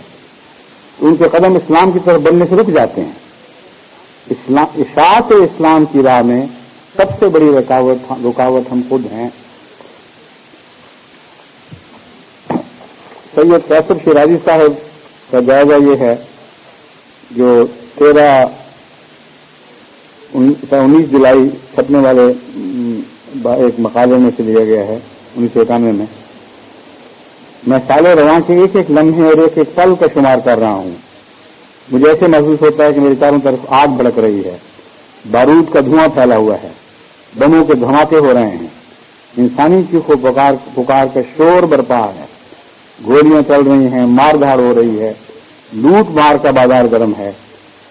تو ان کے قدم اسلام کی طرف بڑھنے سے رک جاتے ہیں۔ اشاعت اسلام کی راہ میں سب سے بڑی رکاوٹ ہم خود ہیں۔ سید قیصر شیرازی صاحب کا جائزہ یہ ہے جو 19 جولائی چھپنے والے ایک مقالے میں سے لیا گیا ہے 1991 میں۔ میں سال رواں کے ایک ایک لمحے اور ایک ایک پل کا شمار کر رہا ہوں۔ مجھے ایسے محسوس ہوتا ہے کہ میرے چاروں طرف آگ بھڑک رہی ہے، بارود کا دھواں پھیلا ہوا ہے، بموں کے دھماکے ہو رہے ہیں، انسانی چیخ و پکار کا شور برپا ہے، گولیاں چل رہی ہیں، مار دھاڑ ہو رہی ہے، لوٹ مار کا بازار گرم ہے،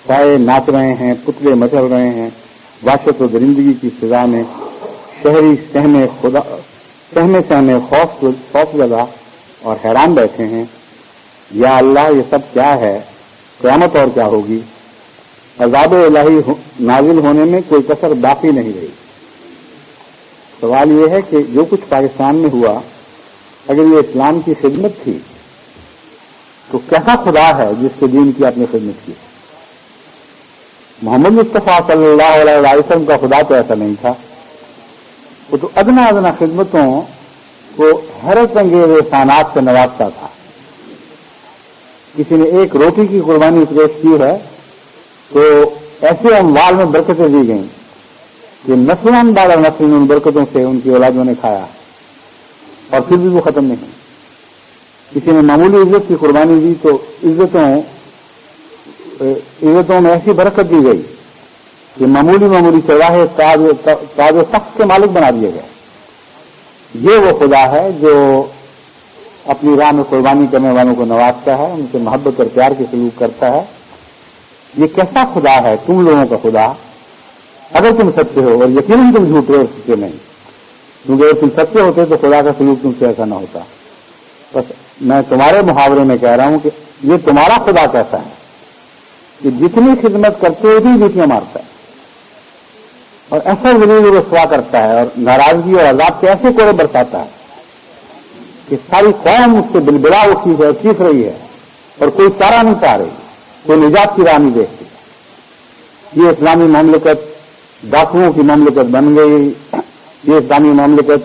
سائے ناچ رہے ہیں، پتلے مچل رہے ہیں، وحشت و درندگی کی فضا میں شہری سہمے خوف زدہ اور حیران بیٹھے ہیں۔ یا اللہ، یہ سب کیا ہے؟ قیامت اور کیا ہوگی؟ عذاب الہی نازل ہونے میں کوئی کسر باقی نہیں رہی۔ سوال یہ ہے کہ جو کچھ پاکستان میں ہوا، اگر یہ اسلام کی خدمت تھی تو کیسا خدا ہے جس کے دین کی آپ نے خدمت کی؟ محمد مصطفیٰ صلی اللہ علیہ وسلم کا خدا تو ایسا نہیں تھا، وہ تو ادنا ادنا خدمتوں کو حیرت انگیز احسانات سے نوازتا تھا۔ کسی نے ایک روٹی کی قربانی پیش کی ہے تو ایسے اموال میں برکتیں دی گئیں کہ نسلان بعد نسل ان برکتوں سے ان کی اولادوں نے کھایا اور پھر بھی وہ ختم نہیں۔ کسی نے معمولی عزت کی قربانی دی تو عزتوں میں ایسی برکت دی گئی کہ معمولی چوراہے تاج و تخت کے مالک بنا دیے گئے۔ یہ وہ خدا ہے جو اپنی راہ میں قربانی کرنے والوں کو نوازتا ہے، ان سے محبت اور پیار کے سلوک کرتا ہے۔ یہ کیسا خدا ہے تم لوگوں کا خدا؟ اگر تم سچے ہو، اور یقیناً تم جھوٹے اور سچے نہیں، کیونکہ اگر تم سچے ہوتے تو خدا کا سلوک تم سے ایسا نہ ہوتا۔ بس میں تمہارے محاورے میں کہہ رہا ہوں کہ یہ تمہارا خدا کیسا ہے کہ جتنی خدمت کرتے ہو اتنی ڈیوٹیاں مارتا ہے اور ایسا ذلیل و رسوا کرتا ہے اور ناراضگی اور عذاب کے ایسے کوڑے برساتا ہے کہ ساری قوم اس سے بلبلا اٹھی ہے، چیخ رہی ہے اور کوئی چارہ نہیں پا رہی، کوئی نجات کی راہ نہیں دیکھتی۔ یہ اسلامی مملکت ڈاکوؤں کی مملکت بن گئی، یہ اسلامی مملکت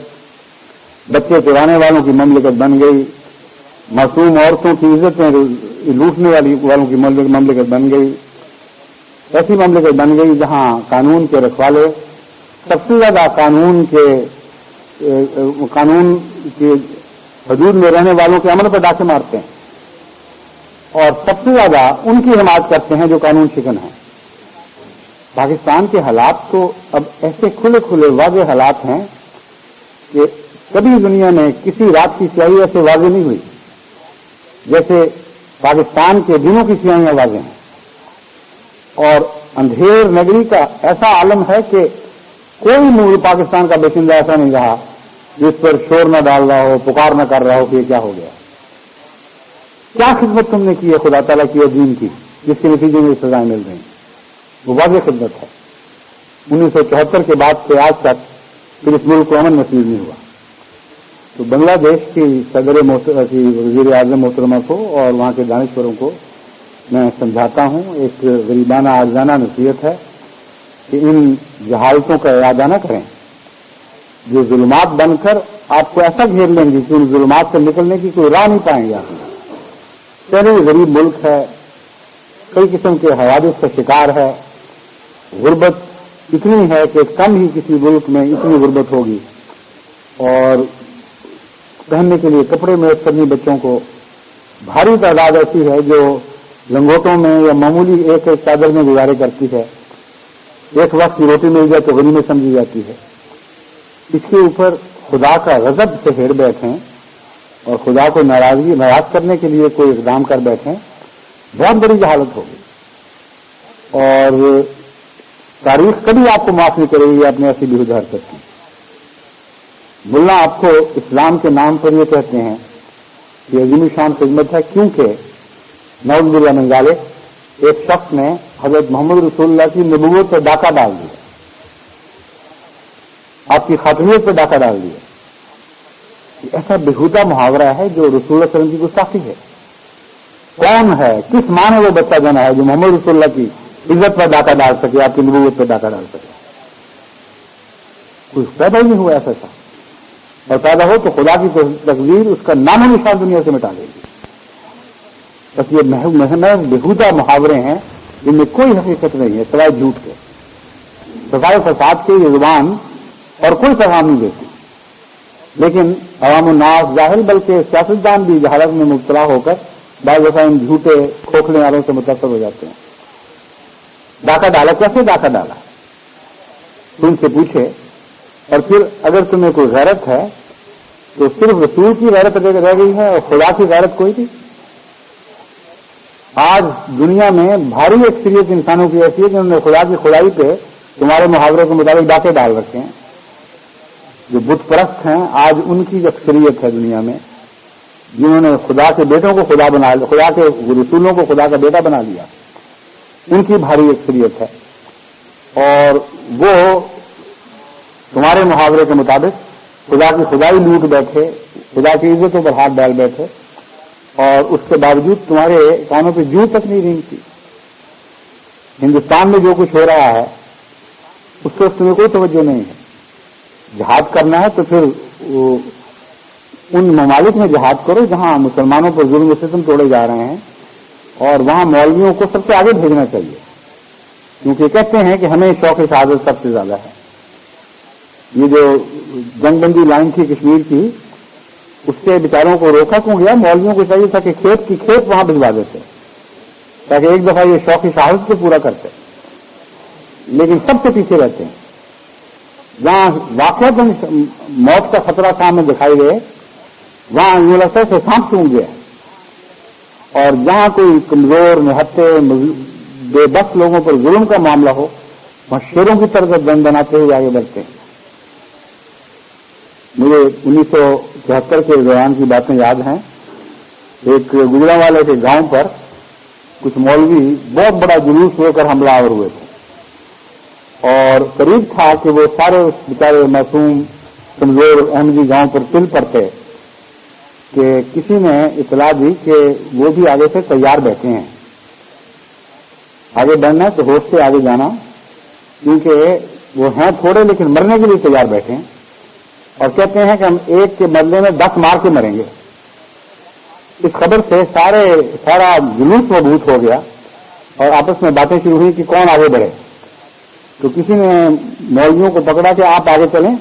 بچے چرانے والوں کی مملکت بن گئی، معصوم عورتوں کی عزتیں لوٹنے والوں کی مملکت بن گئی، ایسی مملکت بن گئی جہاں قانون کے رکھوالے سب سے زیادہ قانون کے حدود میں رہنے والوں کے امن پر ڈاکے مارتے ہیں اور سب سے زیادہ ان کی حمایت کرتے ہیں جو قانون شکن ہیں۔ پاکستان کے حالات تو اب ایسے کھلے کھلے واضح حالات ہیں کہ کبھی دنیا میں کسی رات کی سیاہی ایسے واضح نہیں ہوئی جیسے پاکستان کے دنوں کی سیاہیاں واضح ہیں، اور اندھیر نگری کا ایسا عالم ہے کہ کوئی پاکستان کا باشندہ ایسا نہیں رہا جس پر شور نہ ڈال رہا ہو، پکار نہ کر رہا ہو کہ یہ کیا ہو گیا۔ کیا خدمت تم نے کی ہے خدا تعالیٰ کی اور دین کی جس کے نتیجے میں سزائیں مل رہی ہیں؟ وہ واضح خدمت ہے۔ 1974 کے بعد سے آج تک پھر اس ملک کو امن نصیب نہیں ہوا۔ تو بنگلہ دیش کی وزیر اعظم محترمہ کو اور وہاں کے دانشوروں کو میں سمجھاتا ہوں، ایک غریبانہ عاجزانہ نصیحت ہے کہ ان جہالتوں کا ارادہ نہ کریں جو ظلمات بن کر آپ کو ایسا گھیر لیں گے کہ ان ظلمات سے نکلنے کی کوئی راہ نہیں پائیں گے آپ۔ پہلے یہ غریب ملک ہے، کئی قسم کے حوادث کا شکار ہے، غربت اتنی ہے کہ کم ہی کسی ملک میں اتنی غربت ہوگی، اور پہننے کے لیے کپڑے میسر نہیں بچوں کو، بھاری تعداد ایسی ہے جو لنگوٹوں میں یا معمولی ایک چادر میں گزارے کرتی ہے، ایک وقت کی روٹی مل جائے تو غنیمت سمجھی جاتی ہے۔ اس کے اوپر خدا کا غضب سے ہیڑ بیٹھیں اور خدا کو ناراض کرنے کے لیے کوئی اقدام کر بیٹھیں، بہت بڑی جہالت ہوگی اور تاریخ کبھی آپ کو معاف نہیں کرے گی اپنے ایسی بےہودہ حرکت کی۔ ملا آپ کو اسلام کے نام پر یہ کہتے ہیں کہ عظیم شان خدمت ہے، کیونکہ نعوذ باللہ من ذالک ایک شخص نے حضرت محمد رسول اللہ کی نبوت پر ڈاکہ ڈال دیا، آپ کی خاتمیت پر ڈاکہ ڈال دیا۔ ایسا بےہودہ محاورہ ہے جو رسول اللہ صلی اللہ علیہ وسلم کی گستاخی ہے۔ کون ہے، کس ماں نے وہ بچہ جانا ہے جو محمد رسول اللہ کی عزت پر ڈاکہ ڈال سکے، آپ کی نبوت پر ڈاکہ ڈال سکے؟ کوئی پیدا ہی نہیں ہوا ایسا، اور پیدا ہو تو خدا کی تقدیر اس کا نام و نشان دنیا سے مٹا دے گی۔ بس یہ محض بےہودہ محاورے ہیں جن میں کوئی حقیقت نہیں ہے سوائے جھوٹ کے، سوائے فساد کے۔ یہ زبان اور کوئی پیغام نہیں دیتی، لیکن عوام الناس ظاہر بلکہ سیاستدان بھی جہالت میں مبتلا ہو کر بعض دفعہ ان جھوٹے کھوکھلے والوں سے متاثر ہو جاتے ہیں۔ ڈاکہ ڈالا، کیسے ڈاکہ ڈالا تم سے پوچھے، اور پھر اگر تمہیں کوئی غیرت ہے تو صرف رسول کی غیرت رہ گئی ہے اور خدا کی غیرت کوئی نہیں۔ آج دنیا میں بھاری اکثریت انسانوں کی ایسی ہے جنہوں نے خدا کی خدائی پہ تمہارے محاورے کے مطابق ڈاکے ڈال رکھے ہیں۔ جو بت پرست ہیں آج ان کی اکثریت ہے دنیا میں، جنہوں نے خدا کے بیٹوں کو خدا بنا لیا، خدا کے رسولوں کو خدا کا بیٹا بنا لیا۔ ان کی بھاری اکثریت ہے، اور وہ تمہارے محاورے کے مطابق خدا کی خدائی لوٹ بیٹھے، خدا کی عزتوں پر ہاتھ ڈال بیٹھے، اور اس کے باوجود تمہارے کانوں پہ جوں تک نہیں رینگتی۔ ہندوستان میں جو کچھ ہو رہا ہے اس کو تمہیں کوئی توجہ نہیں ہے۔ جہاد کرنا ہے تو پھر ان ممالک میں جہاد کرو جہاں مسلمانوں پر ظلم و ستم توڑے جا رہے ہیں، اور وہاں مولویوں کو سب سے آگے بھیجنا چاہیے، کیونکہ کہتے ہیں کہ ہمیں شوق شہادت سب سے زیادہ ہے۔ یہ جو جنگ بندی لائن تھی کشمیر کی، اس سے بیچاروں کو روکا کیوں گیا؟ مولویوں کو چاہیے تھا کہ کھیت وہاں بھجوا دیتے تاکہ ایک دفعہ یہ شوق شہادت کو پورا کرتے، لیکن سب سے پیچھے رہتے ہیں۔ جہاں واقعات موت کا خطرہ سامنے دکھائی دے وہاں یوں لگتا ہے کہ سانپ چونک گیا، اور جہاں کوئی کمزور نہتے بے بس لوگوں پر ظلم کا معاملہ ہو وہاں شیروں کی طرح دن بناتے ہوئے آگے بڑھتے ہیں۔ مجھے 1974 کے دوران کی باتیں یاد ہیں۔ ایک گجرانوالے کے گاؤں پر کچھ مولوی بہت بڑا جلوس لے کر حملہ آور ہوئے تھے، اور قریب تھا کہ وہ سارے اس بیچارے معصوم کمزور احمدی گاؤں پر تل پڑتے کہ کسی نے اطلاع دی کہ وہ بھی آگے سے تیار بیٹھے ہیں، آگے بڑھنا ہے تو ہوش سے آگے جانا، کیونکہ وہ ہیں تھوڑے لیکن مرنے کے لیے تیار بیٹھے ہیں، اور کہتے ہیں کہ ہم ایک کے بدلے میں 10 مار کے مریں گے۔ اس خبر سے سارا جلوس مضبوط ہو گیا، اور آپس میں باتیں شروع ہوئی کہ کون آگے بڑھے۔ تو کسی نے مولویوں کو پکڑا کہ آپ آگے چلیں،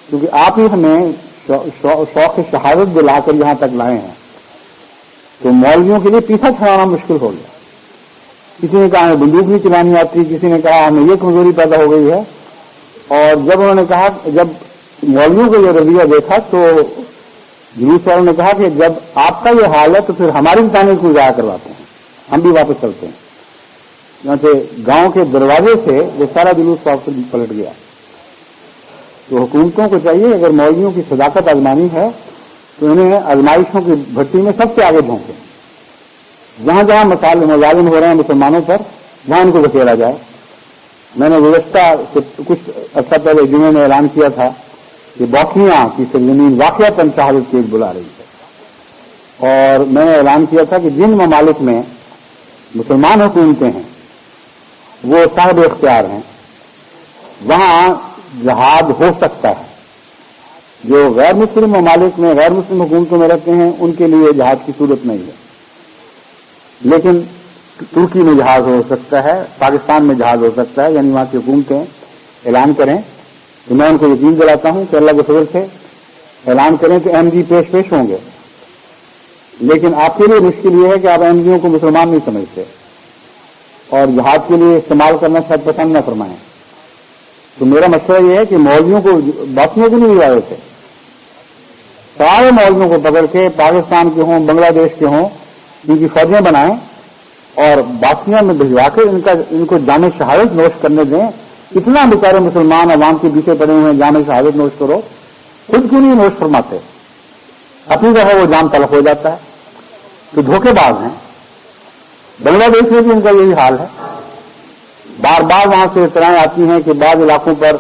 کیونکہ آپ ہی ہمیں شوق شہادت دلا کر یہاں تک لائے ہیں۔ تو مولویوں کے لیے پیچھا چھڑانا مشکل ہو گیا۔ کسی نے کہا ہمیں بندوق نہیں چلانی آتی، کسی نے کہا ہمیں یہ کمزوری پیدا ہو گئی ہے، اور جب انہوں نے کہا، جب مولویوں کو یہ رویہ دیکھا تو جلوس والوں نے کہا کہ جب آپ کا یہ حال ہے تو پھر ہماری تعمیر کو ضائع کرواتے ہیں، ہم بھی واپس چلتے ہیں۔ یہاں سے گاؤں کے دروازے سے وہ سارا جلوس واپس پلٹ گیا۔ تو حکومتوں کو چاہیے اگر مولویوں کی صداقت آزمانی ہے تو انہیں آزمائشوں کی بھٹی میں سب سے آگے جھونکیں، جہاں جہاں مظالم ہو رہے ہیں مسلمانوں پر وہاں ان کو دھکیلا جائے۔ میں نے گزشتہ کچھ عرصہ پہلے جمعے میں اعلان کیا تھا کہ بوسنیا کی سرزمین واقعتاً شہادت تیز بلا رہی ہے، اور میں نے اعلان کیا تھا کہ جن ممالک میں مسلمان حکومتیں ہیں وہ صاحب اختیار ہیں، وہاں جہاد ہو سکتا ہے۔ جو غیر مسلم ممالک میں غیر مسلم حکومتوں میں رہتے ہیں ان کے لیے جہاد کی صورت نہیں ہے، لیکن ترکی میں جہاد ہو سکتا ہے، پاکستان میں جہاد ہو سکتا ہے، یعنی وہاں کی حکومتیں اعلان کریں تو میں ان کو یقین دلاتا ہوں کہ اللہ کے فضل سے اعلان کریں کہ احمدی پیش ہوں گے، لیکن آپ کے لیے مشکل یہ ہے کہ آپ احمدیوں کو مسلمان نہیں سمجھتے اور جہاد کے لیے استعمال کرنا شاید پسند نہ فرمائیں۔ تو میرا مشورہ یہ ہے کہ مولویوں کو باسنیوں کو نہیں بھجوائے تھے، سارے مولویوں کو پکڑ کے پاکستان کے ہوں بنگلہ دیش کے ہوں ان کی فوجیں بنائیں اور باسنیا میں بھجوا کے ان کو جامع شہادت نوش کرنے دیں۔ اتنا بیچارے مسلمان عوام کے پیچھے پڑے ہوئے ہیں جامع شہادت نوش کرو، خود کیوں نہیں نوش فرماتے؟ اپنی جگہ وہ جام تلف ہو جاتا ہے۔ تو دھوکے باز ہیں۔ بنگلہ دیش میں بھی ان کا یہی حال ہے، بار بار وہاں سے اطلاعیں آتی ہیں کہ بعض علاقوں پر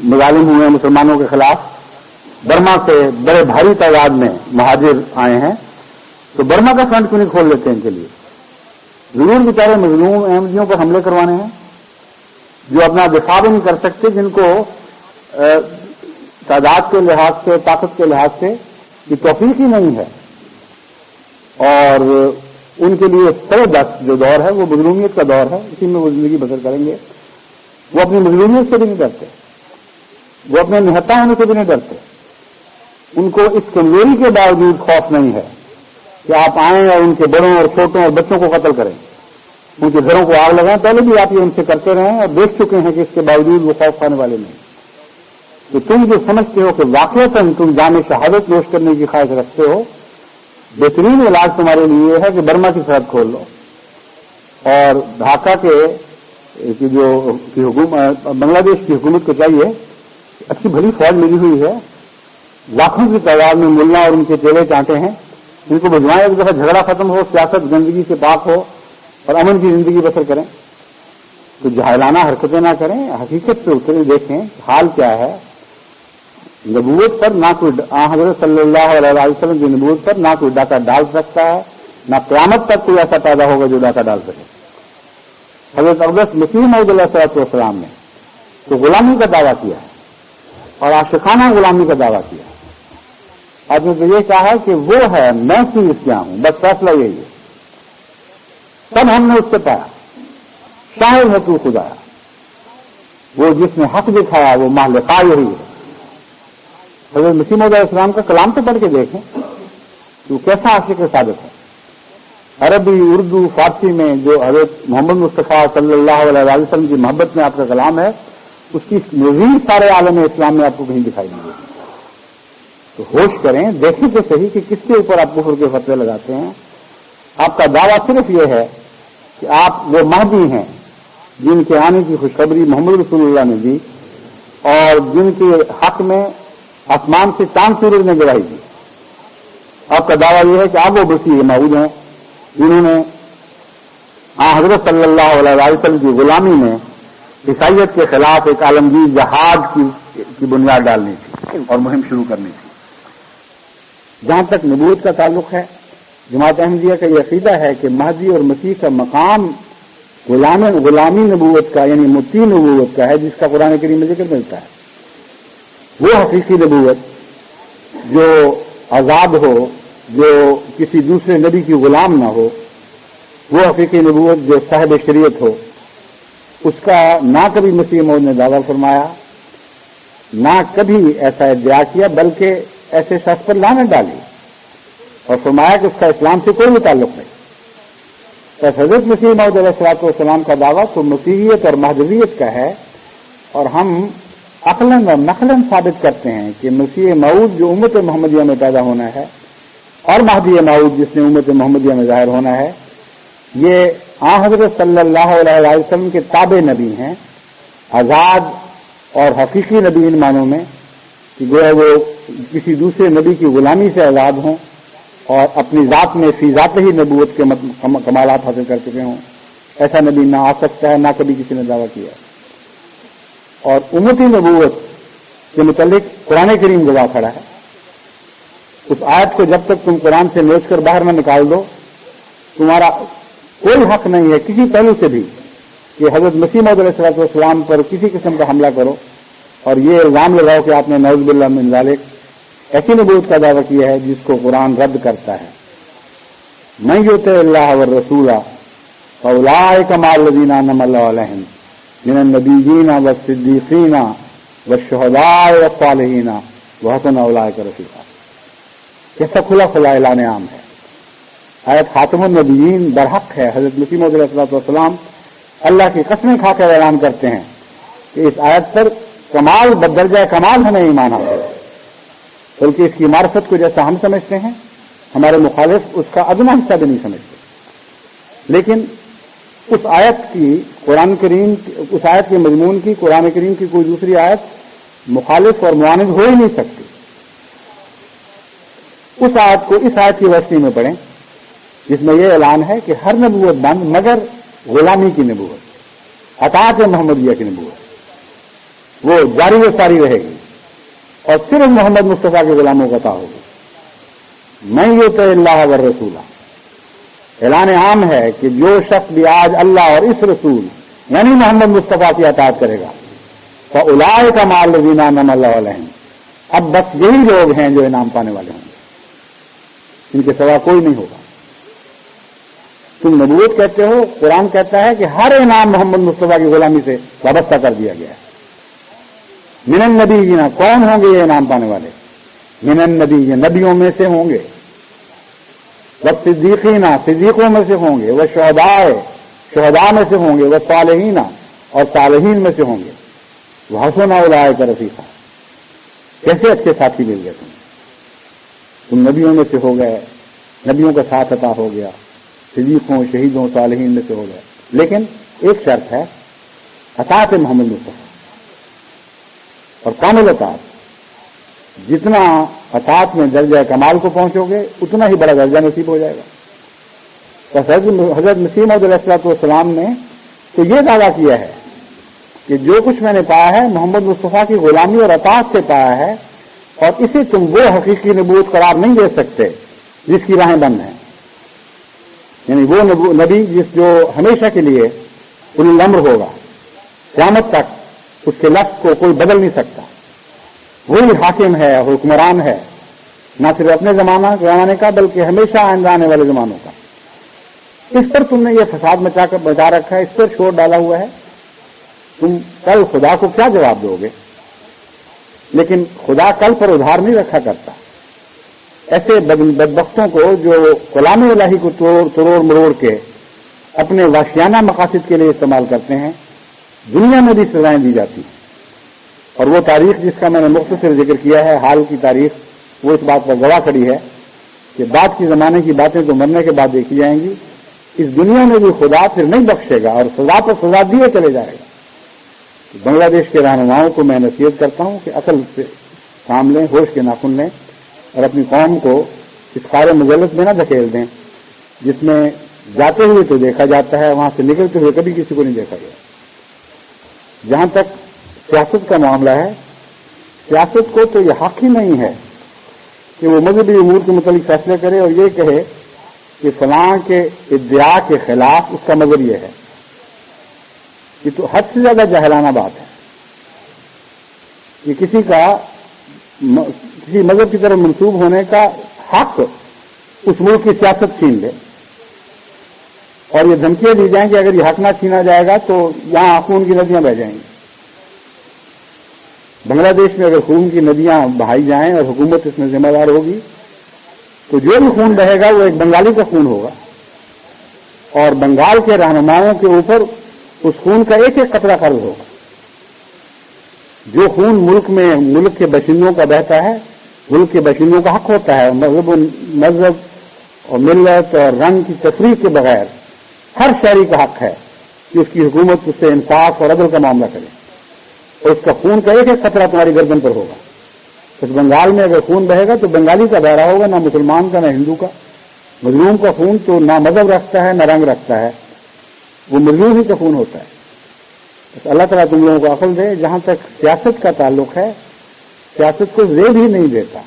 مظالم ہوئے ہیں مسلمانوں کے خلاف، برما سے بڑے بھاری تعداد میں مہاجر آئے ہیں، تو برما کا فرنٹ کیوں نہیں کھول لیتے ان کے لیے؟ ضرور بیچارے مظلوم احمدیوں پر حملے کروانے ہیں جو اپنا دفاع بھی نہیں کر سکتے، جن کو تعداد کے لحاظ سے طاقت کے لحاظ سے یہ توفیق ہی نہیں ہے، اور ان کے لیے سرد جو دور ہے وہ مظلومیت کا دور ہے، اسی میں وہ زندگی بسر کریں گے۔ وہ اپنی مظلومیت سے بھی نہیں ڈرتے، وہ اپنے نہتا ہونے سے بھی نہیں ڈرتے۔ ان کو اس کمزوری کے باوجود خوف نہیں ہے کہ آپ آئیں اور ان کے بڑوں اور چھوٹوں اور بچوں کو قتل کریں، ان کے گھروں کو آگ لگائیں۔ پہلے بھی آپ یہ ان سے کرتے رہے ہیں اور دیکھ چکے ہیں کہ اس کے باوجود وہ خوف کھانے والے نہیں۔ تو تم جو سمجھتے ہو کہ واقعتاً تم جامع شہادت نوش کرنے کی خواہش رکھتے ہو، بہترین علاج تمہارے لیے ہے کہ برما کی سرحد کھول لو، اور ڈھاکہ کی جو حکومت بنگلہ دیش کی حکومت کو چاہیے، اچھی بھلی فوج ملی ہوئی ہے، لاکھوں کی تعداد میں ملا اور ان کے چیلے چانٹے ہیں، ان کو بھجوائیں، ایک دفعہ جھگڑا ختم ہو، سیاست گندگی سے پاک ہو اور امن کی زندگی بسر کریں، تو جاہلانہ حرکتیں نہ کریں، حقیقت پہ اترے، دیکھیں حال کیا ہے۔ نبوت پر نہ کوئی حضرت صلی اللہ علیہ وسلم کی نبوت پر نہ کوئی ڈاکہ ڈال سکتا ہے، نہ قیامت تک کوئی ایسا پیدا ہوگا جو ڈاکہ ڈال سکے۔ حضرت اقدس مسیح موعود علیہ السلام نے تو غلامی کا دعویٰ کیا ہے اور عاشقانہ غلامی کا دعویٰ کیا ہے۔ آج نے تو یہ کہا ہے کہ وہ ہے، میں چیز کیا ہوں، بس فیصلہ یہی ہے۔ تب ہم نے اس سے پایا شاہد ہے تو خدایا، وہ جس نے حق دکھایا وہ مالکا یہی ہے۔ حضرت مسیح موعود علیہ السلام کا کلام تو پڑھ کے دیکھیں تو کیسا عاشق صادق ہے۔ عربی، اردو، فارسی میں جو حضرت محمد مصطفیٰ صلی اللہ علیہ وسلم کی محبت میں آپ کا کلام ہے، اس کی مزید سارے عالم اسلام میں آپ کو کہیں دکھائی نہیں دیتی۔ تو ہوش کریں، دیکھیں تو صحیح کہ کس کے اوپر آپ کفر کے فتوے لگاتے ہیں۔ آپ کا دعویٰ صرف یہ ہے کہ آپ وہ مہدی ہیں جن کے آنے کی خوشخبری محمد رسول اللہ نے دی اور جن کے حق میں آسمان سے چاند سورج نے گواہی دی۔ آپ کا دعویٰ یہ ہے کہ آپ وہ مسیح موعود ہیں جنہوں نے حضرت صلی اللہ علیہ وسلم کی غلامی میں عیسائیت کے خلاف ایک عالمگیر جہاد کی بنیاد ڈالنی تھی اور مہم شروع کرنی تھی۔ جہاں تک نبوت کا تعلق ہے، جماعت احمدیہ کا یہ عقیدہ ہے کہ مہدی اور مسیح کا مقام غلامی نبوت کا یعنی مطیع نبوت کا ہے، جس کا قرآن کریم میں ذکر ملتا ہے۔ وہ حقیقی نبوت جو آزاد ہو، جو کسی دوسرے نبی کی غلام نہ ہو، وہ حقیقی نبوت جو صاحب شریعت ہو، اس کا نہ کبھی مسیح موعود نے دعویٰ فرمایا، نہ کبھی ایسا ادعا کیا، بلکہ ایسے شخص پر لعنت ڈالی اور فرمایا کہ اس کا اسلام سے کوئی بھی تعلق نہیں۔ بس حضرت مسیح موعود علیہ السلام کا دعویٰ تو مسیحیت اور مہدویت کا ہے، اور ہم عقلاً اور نقلاً ثابت کرتے ہیں کہ مسیح موعود جو امت محمدیہ میں پیدا ہونا ہے اور مہدی موعود جس نے امت محمدیہ میں ظاہر ہونا ہے، یہ حضرت صلی اللہ علیہ وسلم کے تابع نبی ہیں، آزاد اور حقیقی نبی ان معنوں میں کہ گویا وہ کسی دوسرے نبی کی غلامی سے آزاد ہوں اور اپنی ذات میں فی ذات ہی نبوت کے کمالات حاصل کر چکے ہوں۔ ایسا نبی نہ آ سکتا ہے، نہ کبھی کسی نے دعویٰ کیا۔ اور امتی نبوت کے متعلق قرآن کریم گواہ کھڑا ہے۔ اس آیت کو جب تک تم قرآن سے نوچ کر باہر نہ نکال دو، تمہارا کوئی حق نہیں ہے کسی پہلو سے بھی کہ حضرت مسیح موعود علیہ السلام پر کسی قسم کا حملہ کرو اور یہ الزام لگاؤ کہ آپ نے نعوذ باللہ من ذالک ایسی نبوت کا دعویٰ کیا ہے جس کو قرآن رد کرتا ہے۔ من یطع اللہ والرسول فاولئک مع الذین انعم اللہ علیہم من النبیین والصدیقین والشہداء والصالحین وحسن اولئک رفیقا۔ کیسا کھلا کھلا اعلان عام ہے۔ آیت خاتم النبیین برحق ہے۔ حضرت مسیح موعود علیہ السلام اللہ کی قسمیں کھا کر اعلان کرتے ہیں کہ اس آیت پر کمال بدرجہ کمال ہمیں ایمان حاصل ہے، بلکہ اس کی معرفت کو جیسا ہم سمجھتے ہیں ہمارے مخالف اس کا ادنا حصہ بھی نہیں سمجھتے۔ لیکن اس آیت کی قرآن کریم، اس آیت کے مضمون کی قرآن کریم کی کوئی دوسری آیت مخالف اور معاند ہو ہی نہیں سکتی۔ اس آیت کو اس آیت کی روشنی میں پڑھیں جس میں یہ اعلان ہے کہ ہر نبوت بند مگر غلامی کی نبوت، اطاعت محمدیہ کی نبوت، وہ جاری و ساری رہے گی اور صرف محمد مصطفیٰ کے غلاموں کا عطا ہوگی۔ من یطع اللہ والرسول، اعلان عام ہے کہ جو شخص بھی آج اللہ اور اس رسول یعنی محمد مصطفیٰ کی اطاعت کرے گا فاولئک مع الذین انعم اللہ علیہم، اب بس یہی لوگ ہیں جو انعام پانے والے ہوں گے، ان کے سوا کوئی نہیں ہوگا۔ تم نبوت کہتے ہو، قرآن کہتا ہے کہ ہر انعام محمد مصطفیٰ کی غلامی سے وابستہ کر دیا گیا ہے۔ من النبیین، کون ہوں گے یہ انعام پانے والے؟ من النبیین، نبیوں میں سے ہوں گے، والصدیقین، صدیقوں میں سے ہوں گے، والشہداء، شہداء میں سے ہوں گے، والصالحین، اور صالحین میں سے ہوں گے، وحسن اولئک رفیقا، کیسے اچھے ساتھی مل گئے تم نبیوں میں سے ہو گئے، نبیوں کا ساتھ عطا ہو گیا، صدیقوں، شہیدوں، صالحین میں سے ہو گئے، لیکن ایک شرط ہے، اطاعت محمد مصطفیٰ اور کامل اطاعت۔ جتنا اطاعت میں درجہ کمال کو پہنچو گے اتنا ہی بڑا درجہ نصیب ہو جائے گا۔ تو حضرت مسیح موعود علیہ الصلوۃ والسلام نے تو یہ دعویٰ کیا ہے کہ جو کچھ میں نے پایا ہے محمد مصطفیٰ کی غلامی اور اطاعت سے پایا ہے، اور اسے تم وہ حقیقی نبوت قرار نہیں دے سکتے جس کی راہیں بند ہیں، یعنی وہ نبی جو ہمیشہ کے لیے اولو الامر ہوگا، قیامت تک اس کے لفظ کو کوئی بدل نہیں سکتا، وہی حاکم ہے، حکمران ہے، نہ صرف اپنے زمانے کا بلکہ ہمیشہ آئندہ آنے والے زمانوں کا۔ اس پر تم نے یہ فساد بچا رکھا ہے، اس پر شور ڈالا ہوا ہے، تم کل خدا کو کیا جواب دو گے؟ لیکن خدا کل پر ادھار نہیں رکھا کرتا۔ ایسے بدبختوں کو جو کلام الہی کو توڑ مروڑ کے اپنے وحشیانہ مقاصد کے لیے استعمال کرتے ہیں، دنیا میں بھی سزائیں دی جاتی ہیں۔ اور وہ تاریخ جس کا میں نے مختصر ذکر کیا ہے، حال کی تاریخ، وہ اس بات پر گواہ کھڑی ہے کہ بعد کے زمانے کی باتیں تو مرنے کے بعد دیکھی جائیں گی۔ اس دنیا میں بھی خدا پھر نہیں بخشے گا اور سزا پر سزا دیے چلے جائے گا۔ بنگلہ دیش کے رہنماؤں کو میں نصیحت کرتا ہوں کہ عقل سے کام لیں، ہوش کے ناخن لیں، اور اپنی قوم کو اس خار مذلت میں نہ دھکیل دیں جس میں جاتے ہوئے تو دیکھا جاتا ہے، وہاں سے نکلتے ہوئے کبھی کسی کو نہیں دیکھا گیا۔ جہاں تک سیاست کا معاملہ ہے، سیاست کو تو یہ حق ہی نہیں ہے کہ وہ مذہبی امور کے متعلق فیصلے کرے اور یہ کہے کہ فلاں کے ادعا کے خلاف اس کا مذہب یہ ہے۔ یہ تو حد سے زیادہ جاہلانہ بات ہے کہ کسی مذہب کی طرف منسوب ہونے کا حق اس ملک کی سیاست چھین لے، اور یہ دھمکیاں دی جائیں کہ اگر یہ حق نہ چھینا جائے گا تو یہاں خون کی ندیاں بہہ جائیں گی۔ بنگلہ دیش میں اگر خون کی ندیاں بہائی جائیں اور حکومت اس میں ذمہ دار ہوگی تو جو بھی خون بہے گا وہ ایک بنگالی کا خون ہوگا، اور بنگال کے رہنماؤں کے اوپر اس خون کا ایک ایک قطرہ قرض ہوگا۔ جو خون ملک کے باشندوں کا بہتا ہے، ملک کے باشندوں کا حق ہوتا ہے، مذہب اور ملت اور رنگ کی تفریق کے بغیر ہر شہری کا حق ہے کہ اس کی حکومت اس سے انصاف اور عدل کا معاملہ کرے، اور اس کا خون کا ایک ایک قطرہ تمہاری گردن پر ہوگا۔ اس بنگال میں اگر خون بہے گا تو بنگالی کا بہ رہا ہوگا، نہ مسلمان کا، نہ ہندو کا۔ مظلوم کا خون تو نہ مذہب رکھتا ہے نہ رنگ رکھتا ہے، وہ مظلوم ہی کا خون ہوتا ہے۔ بس اللہ تعالیٰ تم لوگوں کو عقل دے۔ جہاں تک سیاست کا تعلق ہے، سیاست کو زیب ہی نہیں دیتا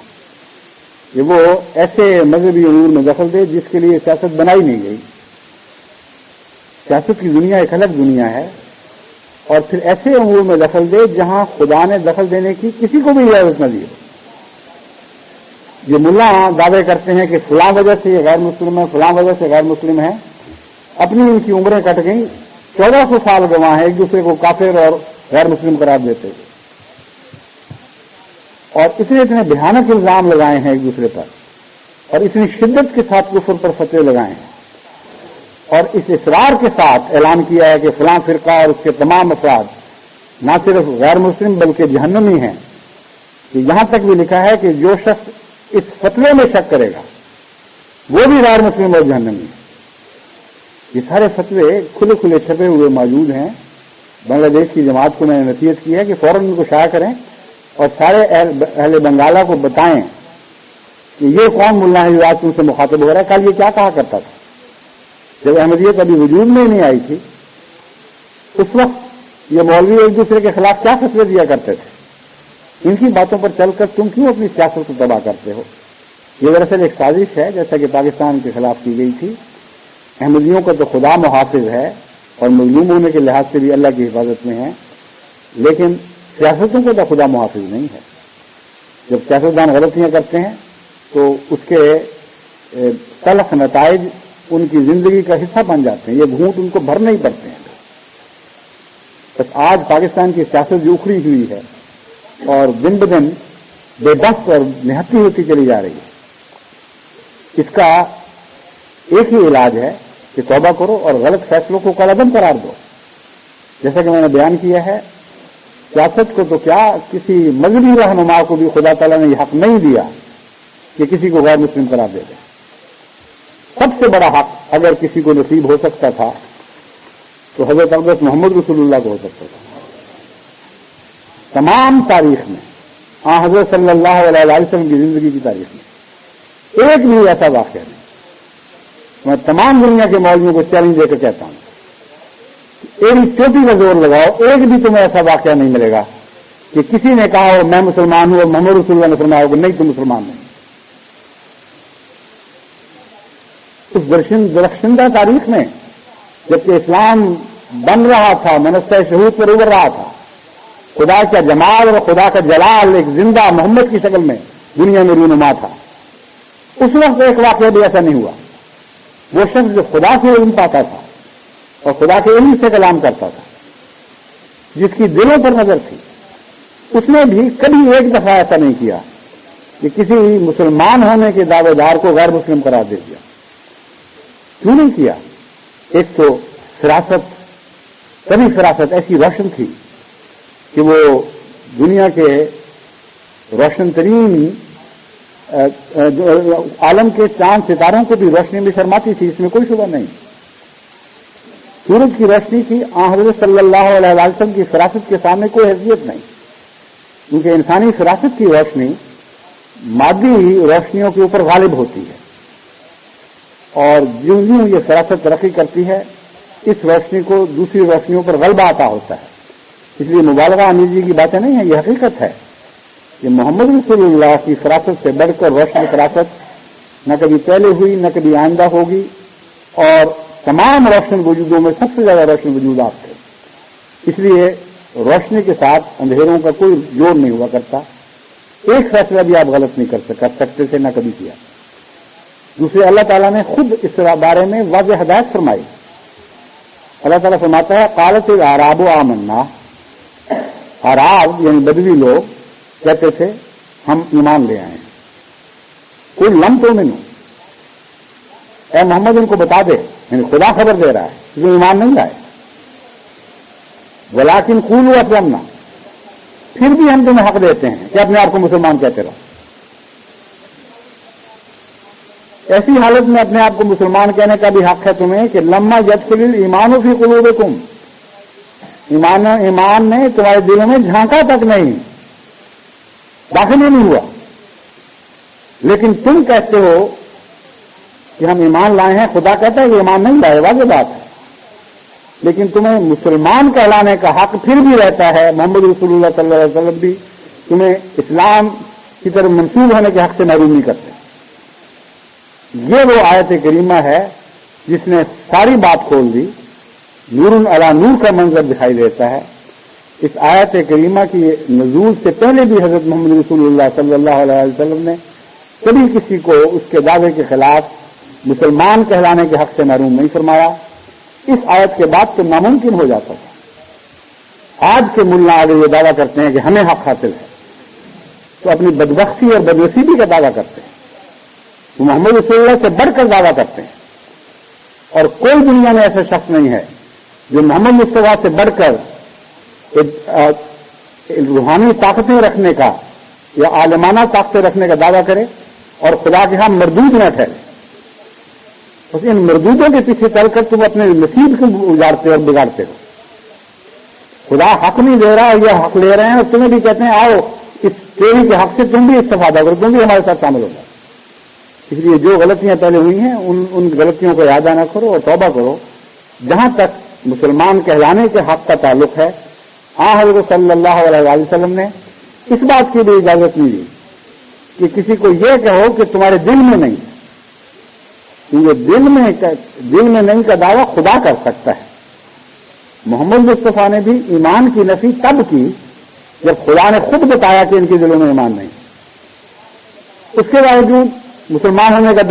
کہ وہ ایسے مذہبی امور میں دخل دے جس کے لیے سیاست بنائی نہیں گئی۔ سیاست کی دنیا ایک الگ دنیا ہے، اور پھر ایسے امور میں دخل دے جہاں خدا نے دخل دینے کی کسی کو بھی اجازت نہ دی ہو۔ یہ ملا دعوے کرتے ہیں کہ فلاں وجہ سے یہ غیر مسلم ہے، فلاں وجہ سے غیر مسلم ہے، اپنی ان کی عمریں کٹ گئیں، 1400 سال گواہ ہیں ایک دوسرے کو کافر اور غیر مسلم قرار دیتے ہوئے، اور اتنے بھیانک الزام لگائے ہیں ایک دوسرے پر، اور اتنی شدت کے ساتھ کفر پر فتوے لگائے ہیں، اور اس اصرار کے ساتھ اعلان کیا ہے کہ فلاں فرقہ اور اس کے تمام افراد نہ صرف غیر مسلم بلکہ جہنمی ہیں، کہ یہاں تک بھی لکھا ہے کہ جو شخص اس فتوے میں شک کرے گا وہ بھی غیر مسلم اور جہنمی ہے۔ یہ سارے فتوے کھلے کھلے چھپے ہوئے موجود ہیں۔ بنگلہ دیش کی جماعت کو میں نے نصیحت کی ہے کہ فوراً ان کو شائع کریں اور سارے اہل بنگالہ کو بتائیں کہ یہ کون ملا ہے جو آج تم سے مخاطب ہو رہا ہے، کل یہ کیا کہا کرتا تھا جب احمدیت ابھی وجود میں نہیں آئی تھی۔ اس وقت یہ مولوی ایک دوسرے کے خلاف کیا فتوے دیا کرتے تھے۔ ان کی باتوں پر چل کر تم کیوں اپنی سیاست کو تباہ کرتے ہو؟ یہ دراصل ایک سازش ہے، جیسا کہ پاکستان کے خلاف کی گئی تھی۔ احمدیوں کا تو خدا محافظ ہے اور مظلوم ہونے کے لحاظ سے بھی اللہ کی حفاظت میں ہے، لیکن سیاستوں کو تو خدا محافظ نہیں ہے۔ جب سیاستدان غلطیاں کرتے ہیں تو اس کے تلخ نتائج ان کی زندگی کا حصہ بن جاتے ہیں، یہ گھونٹ ان کو بھرنے ہی پڑتے ہیں۔ بس آج پاکستان کی سیاست جو اکھڑی ہوئی ہے اور دن بدن بے بس اور نہتی ہوتی چلی جا رہی ہے، اس کا ایک ہی علاج ہے کہ توبہ کرو اور غلط فیصلوں کو کالعدم قرار دو۔ جیسا کہ میں نے بیان کیا ہے، سیاست کو تو کیا، کسی مذہبی رہنما کو بھی خدا تعالیٰ نے یہ حق نہیں دیا کہ کسی کو غیر مسلم قرار دے دے۔ سب سے بڑا حق اگر کسی کو نصیب ہو سکتا تھا تو حضرت اقدس محمد رسول اللہ کو ہو سکتا تھا۔ تمام تاریخ میں، حضرت صلی اللہ علیہ وسلم کی زندگی کی تاریخ میں ایک بھی ایسا واقعہ نہیں میں تمام دنیا کے مولویوں کو چیلنج دے کر کہتا ہوں، ایک چوٹی کا زور لگاؤ، ایک بھی تمہیں ایسا واقعہ نہیں ملے گا کہ کسی نے کہا ہو میں مسلمان ہوں اور محمد رسول اللہ نے فرمایا ہوگا نہیں تم مسلمان نہیں۔ اس درخشندہ تاریخ میں جبکہ اسلام بن رہا تھا، منصہ شہود پر ابھر رہا تھا، خدا کا جمال اور خدا کا جلال ایک زندہ محمد کی شکل میں دنیا میں رونما تھا، اس وقت ایک واقعہ بھی ایسا نہیں ہوا۔ وہ شخص جو خدا سے علم پاتا تھا اور خدا کے علم سے کلام کرتا تھا، جس کی دلوں پر نظر تھی، اس نے بھی کبھی ایک دفعہ ایسا نہیں کیا کہ کسی مسلمان ہونے کے دعوے دار کو غیر مسلم قرار دے دیا۔ کیوں نہیں کیا؟ ایک تو فراست، کبھی فراست ایسی روشن تھی کہ وہ دنیا کے روشن ترین عالم کے چاند ستاروں کو بھی روشنی میں شرماتی تھی، اس میں کوئی شبہ نہیں۔ سورج کی روشنی کی حضرت صلی اللہ علیہ وسلم کی فراست کے سامنے کوئی حیثیت نہیں، کیونکہ انسانی فراست کی روشنی مادی روشنیوں کے اوپر غالب ہوتی ہے، اور جوں جوں یہ فراست ترقی کرتی ہے اس روشنی کو دوسری روشنیوں پر غلبہ آتا ہوتا ہے۔ اس لیے مبالغہ امیر جی کی باتیں نہیں ہیں، یہ حقیقت ہے کہ محمد رسول اللہ کی فراست سے بڑھ کر روشن فراست نہ کبھی پہلے ہوئی نہ کبھی آئندہ ہوگی، اور تمام روشن وجودوں میں سب سے زیادہ روشن وجود آپ تھے۔ اس لیے روشنی کے ساتھ اندھیروں کا کوئی جوڑ نہیں ہوا کرتا، ایک فیصلہ بھی آپ غلط نہیں کر سکتے تھے، نہ کبھی کیا۔ دوسرے اللہ تعالیٰ نے خود اس بارے میں واضح ہدایت فرمائی۔ اللہ تعالیٰ فرماتا ہے قالت الاعراب آمنا، اعراب یعنی بدوی لوگ کہتے تھے ہم ایمان لے آئے ہیں۔ کوئی لم تو نہیں، اے محمد ان کو بتا دے، یعنی خدا خبر دے رہا ہے کہ ایمان نہیں لائے۔ ولیکن قولوا اسلمنا، پھر بھی ہم تمہیں حق دیتے ہیں کہ اپنے آپ کو مسلمان کہتے رہو۔ ایسی حالت میں اپنے آپ کو مسلمان کہنے کا بھی حق ہے تمہیں کہ لما یدخل الایمان فی قلوبکم، ایمان نے تمہارے دلوں میں جھانکا تک نہیں، داخل ہی نہیں ہوا، لیکن تم کہتے ہو کہ ہم ایمان لائے ہیں، خدا کہتا ہے کہ ایمان نہیں لائے، واضح بات ہے، لیکن تمہیں مسلمان کہلانے کا حق پھر بھی رہتا ہے۔ محمد رسول اللہ صلی اللہ علیہ وسلم بھی تمہیں اسلام کی طرف منسوب ہونے کے حق سے محروم نہیں کرتے۔ یہ وہ آیت کریمہ ہے جس نے ساری بات کھول دی، نور علی نور کا منظر دکھائی دیتا ہے۔ اس آیت کریمہ کی نزول سے پہلے بھی حضرت محمد رسول اللہ صلی اللہ علیہ وسلم نے کبھی کسی کو اس کے دعوے کے خلاف مسلمان کہلانے کے حق سے محروم نہیں فرمایا۔ اس آیت کے بعد تو ناممکن ہو جاتا تھا۔ آج کے ملا آگے یہ دعویٰ کرتے ہیں کہ ہمیں حق حاصل ہے، تو اپنی بدبختی اور بدنصیبی کا دعویٰ کرتے ہیں، وہ محمد رسول اللہ سے بڑھ کر دعویٰ کرتے ہیں، اور کوئی دنیا میں ایسا شخص نہیں ہے جو محمد مصطفیٰ سے بڑھ کر روحانی طاقتیں رکھنے کا یا عالمانہ طاقتیں رکھنے کا دعویٰ کرے اور خدا کے ہاں مردود نہ ٹھہرے۔ بس ان مردودوں کے پیچھے چل کر تم اپنے نصیب کو اجاڑتے اور بگاڑتے ہو۔ خدا حق نہیں دے رہا، یہ حق لے رہے ہیں، اور تمہیں بھی کہتے ہیں آؤ اس تیری کے حق سے تم بھی استفادہ کرو، تم بھی ہمارے ساتھ شامل ہو جاؤ۔ اس لیے جو غلطیاں پہلے ہوئی ہیں ان غلطیوں کو یاد نہ کرو اور توبہ کرو۔ جہاں تک مسلمان کہلانے کے حق کا تعلق ہے، حضرت صلی اللہ علیہ وسلم نے اس بات کی بھی اجازت نہیں دی کہ کسی کو یہ کہو کہ تمہارے دل میں نہیں، کیونکہ دل میں نہیں کا دعویٰ خدا کر سکتا ہے۔ محمد مصطفیٰ نے بھی ایمان کی نفی تب کی جب خدا نے خود بتایا کہ ان کے دلوں میں ایمان نہیں۔ اس کے باوجود مسلمان ہونے کا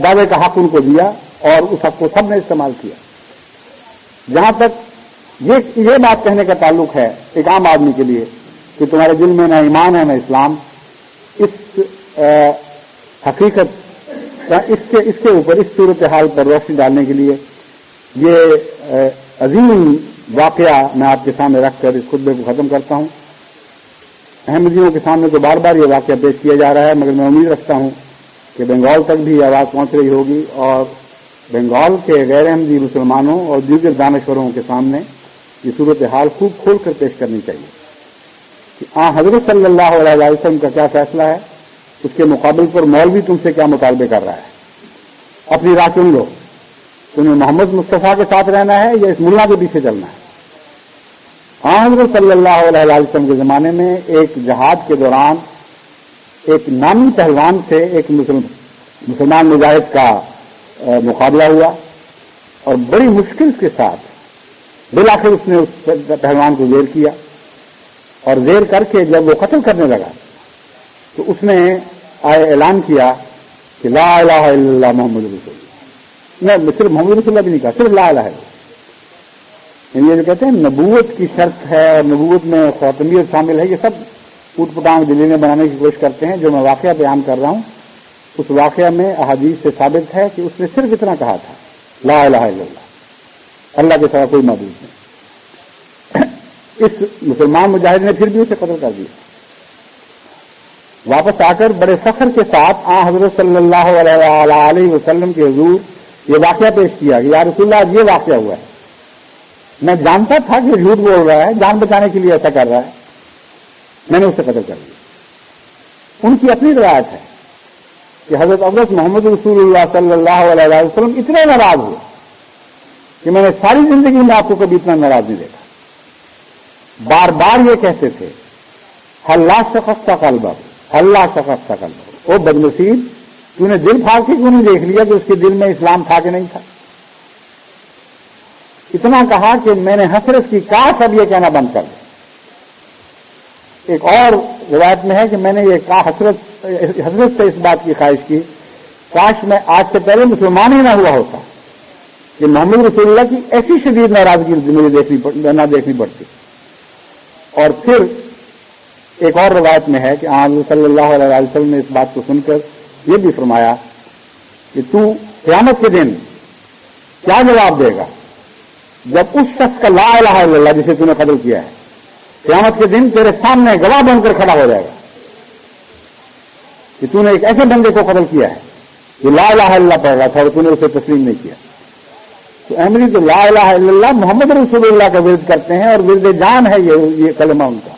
دعوے کا حق ان کو دیا، اور اس حق کو سب نے استعمال کیا۔ جہاں تک یہ بات کہنے کا تعلق ہے ایک عام آدمی کے لیے کہ تمہارے دل میں نہ ایمان ہے نہ اسلام، اس حقیقت اس کے اوپر اس صورتحال پر روشنی ڈالنے کے لیے یہ عظیم واقعہ میں آپ کے سامنے رکھ کر اس خطبے کو ختم کرتا ہوں۔ احمدیوں کے سامنے تو بار بار یہ واقعہ پیش کیا جا رہا ہے، مگر میں امید رکھتا ہوں کہ بنگال تک بھی یہ آواز پہنچ رہی ہوگی، اور بنگال کے غیر احمدی مسلمانوں اور دیگر دانشوروں کے سامنے یہ صورتحال خوب کھول کر پیش کرنی چاہیے کہ حضرت صلی اللہ علیہ وسلم کا کیا فیصلہ ہے، اس کے مقابل پر مولوی تم سے کیا مطالبے کر رہا ہے۔ اپنی راہ چن لو، تمہیں محمد مصطفیٰ کے ساتھ رہنا ہے یا اس ملا کے پیچھے چلنا ہے۔ حضرت صلی اللہ علیہ وسلم کے زمانے میں ایک جہاد کے دوران ایک نامی پہلوان سے ایک مسلمان مجاہد کا مقابلہ ہوا اور بڑی مشکل کے ساتھ بالآخر اس نے اس پہلوان کو زیر کیا، اور زیر کر کے جب وہ قتل کرنے لگا تو اس نے اعلان کیا کہ لا الہ الا اللہ محمد رسول اللہ۔ میں صرف محمد رسول اللہ بھی نہیں کہا، صرف لا الہ الا اللہ۔ یہ جو کہتے ہیں نبوت کی شرط ہے اور نبوت میں خاتمیت شامل ہے، یہ سب پوٹ پٹانگ دلیلیں بنانے کی کوشش کرتے ہیں۔ جو میں واقعہ بیان کر رہا ہوں اس واقعہ میں احادیث سے ثابت ہے کہ اس نے صرف اتنا کہا تھا، لا الہ الا اللہ، اللہ کے سوا کوئی معبود نہیں۔ اس مسلمان مجاہد نے پھر بھی اسے قتل کر دیا۔ واپس آ کر بڑے فخر کے ساتھ حضرت صلی اللہ علیہ وسلم کے حضور یہ واقعہ پیش کیا کہ یا رسول اللہ یہ واقعہ ہوا ہے، میں جانتا تھا کہ جھوٹ بول رہا ہے، جان بچانے کے لیے ایسا کر رہا ہے، میں نے اسے قتل کر دیا۔ ان کی اپنی روایت ہے کہ حضرت عبداللہ محمد رسول اللہ صلی اللہ علیہ وسلم اتنے ناراض ہوئے کہ میں نے ساری زندگی میں آپ کو کبھی اتنا ناراض نہیں دیکھا۔ بار بار یہ کہتے تھے اللہ شخص قلب، اللہ شخص قلب، او بدنصیب تو نے دل پھاڑ کے کیوں نہیں دیکھ لیا کہ اس کے دل میں اسلام تھا کہ نہیں تھا؟ اتنا کہا کہ میں نے حسرت کی کاش اب یہ کہنا بند کر دیا۔ ایک اور روایت میں ہے کہ میں نے یہ کہا حسرت سے اس بات کی خواہش کی کاش میں آج سے پہلے مسلمان ہی نہ ہوا ہوتا کہ محمد رسول اللہ کی ایسی شدید ناراضگی مجھے نہ دیکھنی پڑتی۔ اور پھر ایک اور روایت میں ہے کہ حضرت صلی اللہ علیہ وسلم نے اس بات کو سن کر یہ بھی فرمایا کہ تو قیامت کے دن کیا جواب دے گا جب اس شخص کا لا الہ الا اللہ جسے تو نے قتل کیا ہے قیامت کے دن تیرے سامنے گواہ بن کر کھڑا ہو جائے گا کہ تو نے ایک ایسے بندے کو قتل کیا ہے جو لا الہ الا اللہ پڑھ رہا تھا اور تو نے اسے تسلیم نہیں کیا۔ تو احمدی تو لا الہ الا اللہ محمد رسول اللہ کا ورد کرتے ہیں اور ورد جان ہے یہ کلمہ ان کا۔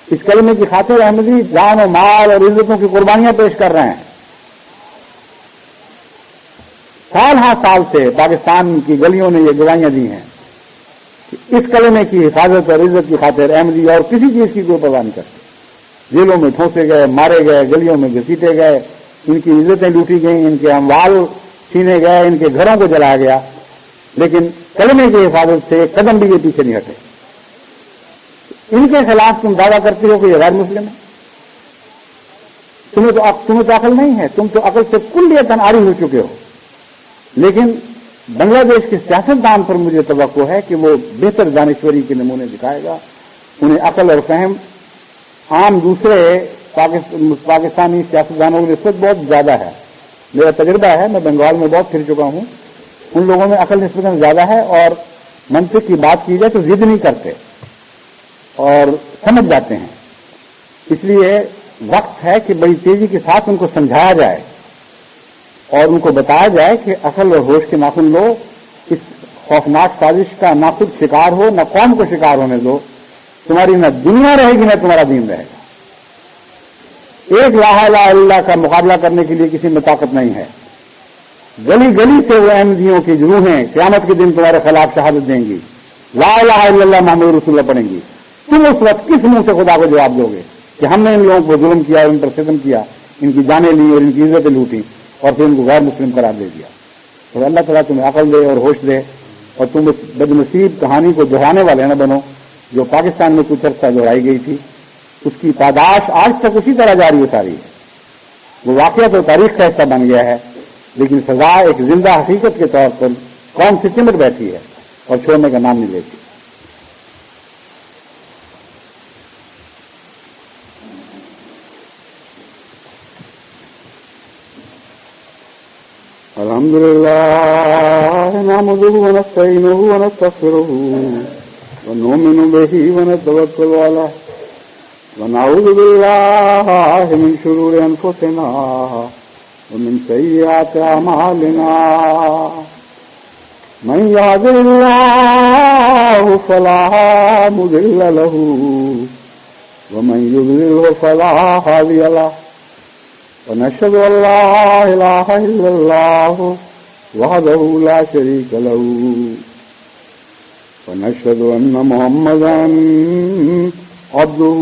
اس کلمے کی خاطر احمدی جان و مال اور عزتوں کی قربانیاں پیش کر رہے ہیں۔ سال ہاں سال سے پاکستان کی گلیوں نے یہ گواہیاں دی ہیں کہ اس کلمے کی حفاظت اور عزت کی خاطر احمدی اور کسی چیز کی کوئی پرواہ نہیں کرتے۔ جیلوں میں ٹھونسے گئے، مارے گئے، گلیوں میں گھسیٹے گئے، ان کی عزتیں لوٹی گئیں، ان کے اموال چھینے گئے، ان کے گھروں کو جلایا گیا، لیکن کلمے کی حفاظت سے ایک قدم بھی یہ پیچھے نہیں ہٹے۔ ان کے خلاف تم دعویٰ کرتے ہو کہ یہ غیر مسلم ہے؟ تمہیں تو عقل نہیں ہے، تم تو عقل سے کلیتاً عاری ہو چکے ہو۔ لیکن بنگلہ دیش کے سیاستدان پر مجھے توقع ہے کہ وہ بہتر دانشوری کے نمونے دکھائے گا، انہیں عقل اور فہم عام دوسرے پاکستانی سیاستدانوں کی نسبت بہت زیادہ ہے۔ میرا تجربہ ہے، میں بنگال میں بہت پھر چکا ہوں، ان لوگوں میں عقل نسبتاً زیادہ ہے اور منطق کی بات کی جائے تو ضد نہیں کرتے اور سمجھ جاتے ہیں۔ اس لیے وقت ہے کہ بڑی تیزی کے ساتھ ان کو سمجھایا جائے اور ان کو بتایا جائے کہ عقل اور ہوش کے ناخن لو، اس خوفناک سازش کا نہ خود شکار ہو نہ قوم کو شکار ہونے دو، تمہاری نہ دنیا رہے گی نہ تمہارا دین رہے گا۔ ایک لا الہ الا اللہ کا مقابلہ کرنے کے لیے کسی میں طاقت نہیں ہے۔ گلی گلی سے وہ احمدیوں کی روحیں قیامت کے دن تمہارے خلاف شہادت دیں گی، لا الہ الا اللہ محمد رسول اللہ پڑھیں گی۔ تم اس وقت کس منہ سے خدا کو جواب دو گے کہ ہم نے ان لوگوں کو ظلم کیا، ان پر ستم کیا، ان کی جانیں لی اور ان کی عزتیں لوٹی اور پھر ان کو غیر مسلم قرار دے دیا؟ تو اللہ تعالیٰ تمہیں عقل دے اور ہوش دے اور تم اس بدنصیب کہانی کو دہرانے والے نہ بنو جو پاکستان میں کچھ عرصہ دہرائی گئی تھی۔ اس کی پاداش آج تک اسی طرح جاری ہوتا رہی ہے۔ وہ واقعہ تو تاریخ کا حصہ بن گیا ہے، لیکن سزا ایک زندہ حقیقت کے طور پر قوم سے چمٹ بیٹھی ہے اور چھوڑنے کا نام نہیں لیتی۔ الحمد لله نحمده ونستعينه ونستغفره ونؤمن به ونتوكل عليه ونعوذ بالله من شرور أنفسنا ومن سيئات أعمالنا من يهد الله فلا مضل له ومن يضلل فلا هادي له ونشهد أن لا إله إلا الله وحده لا شريك له ونشهد أن محمدا عبده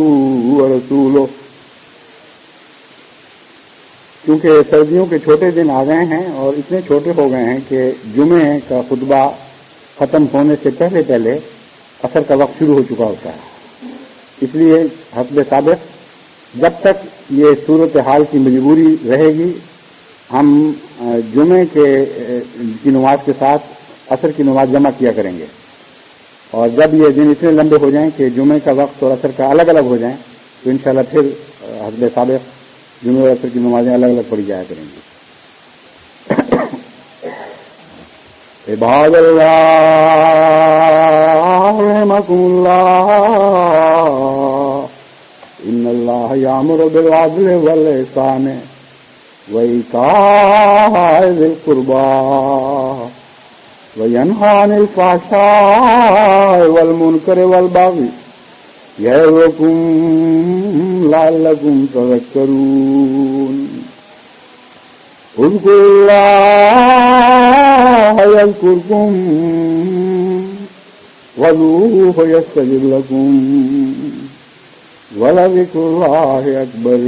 ورسوله. کیونکہ سردیوں کے چھوٹے دن آ گئے ہیں اور اتنے چھوٹے ہو گئے ہیں کہ جمعے کا خطبہ ختم ہونے سے پہلے پہلے عصر کا وقت شروع ہو چکا ہوتا ہے. اس لیے حسب سابق جب تک یہ صورتحال کی مجبوری رہے گی ہم جمعے کی نماز کے ساتھ عصر کی نماز جمع کیا کریں گے. اور جب یہ دن اتنے لمبے ہو جائیں کہ جمعے کا وقت اور عصر کا الگ الگ ہو جائیں تو انشاءاللہ پھر حسب سابق جمعے اور عصر کی نمازیں الگ الگ پڑھی جایا کریں گی. عباد اللہ رحمکم اللہ ان اللہ یامر بالعدل والإحسان وإیتاء ذی القربى وینہی عن الفحشاء والمنکر والبغی یعظکم لعلکم تذکرون. اذکروا اللہ یذکرکم وادعوہ یستجب لکم وَلَذِكْرُ اللَّهِ أَكْبَرُ.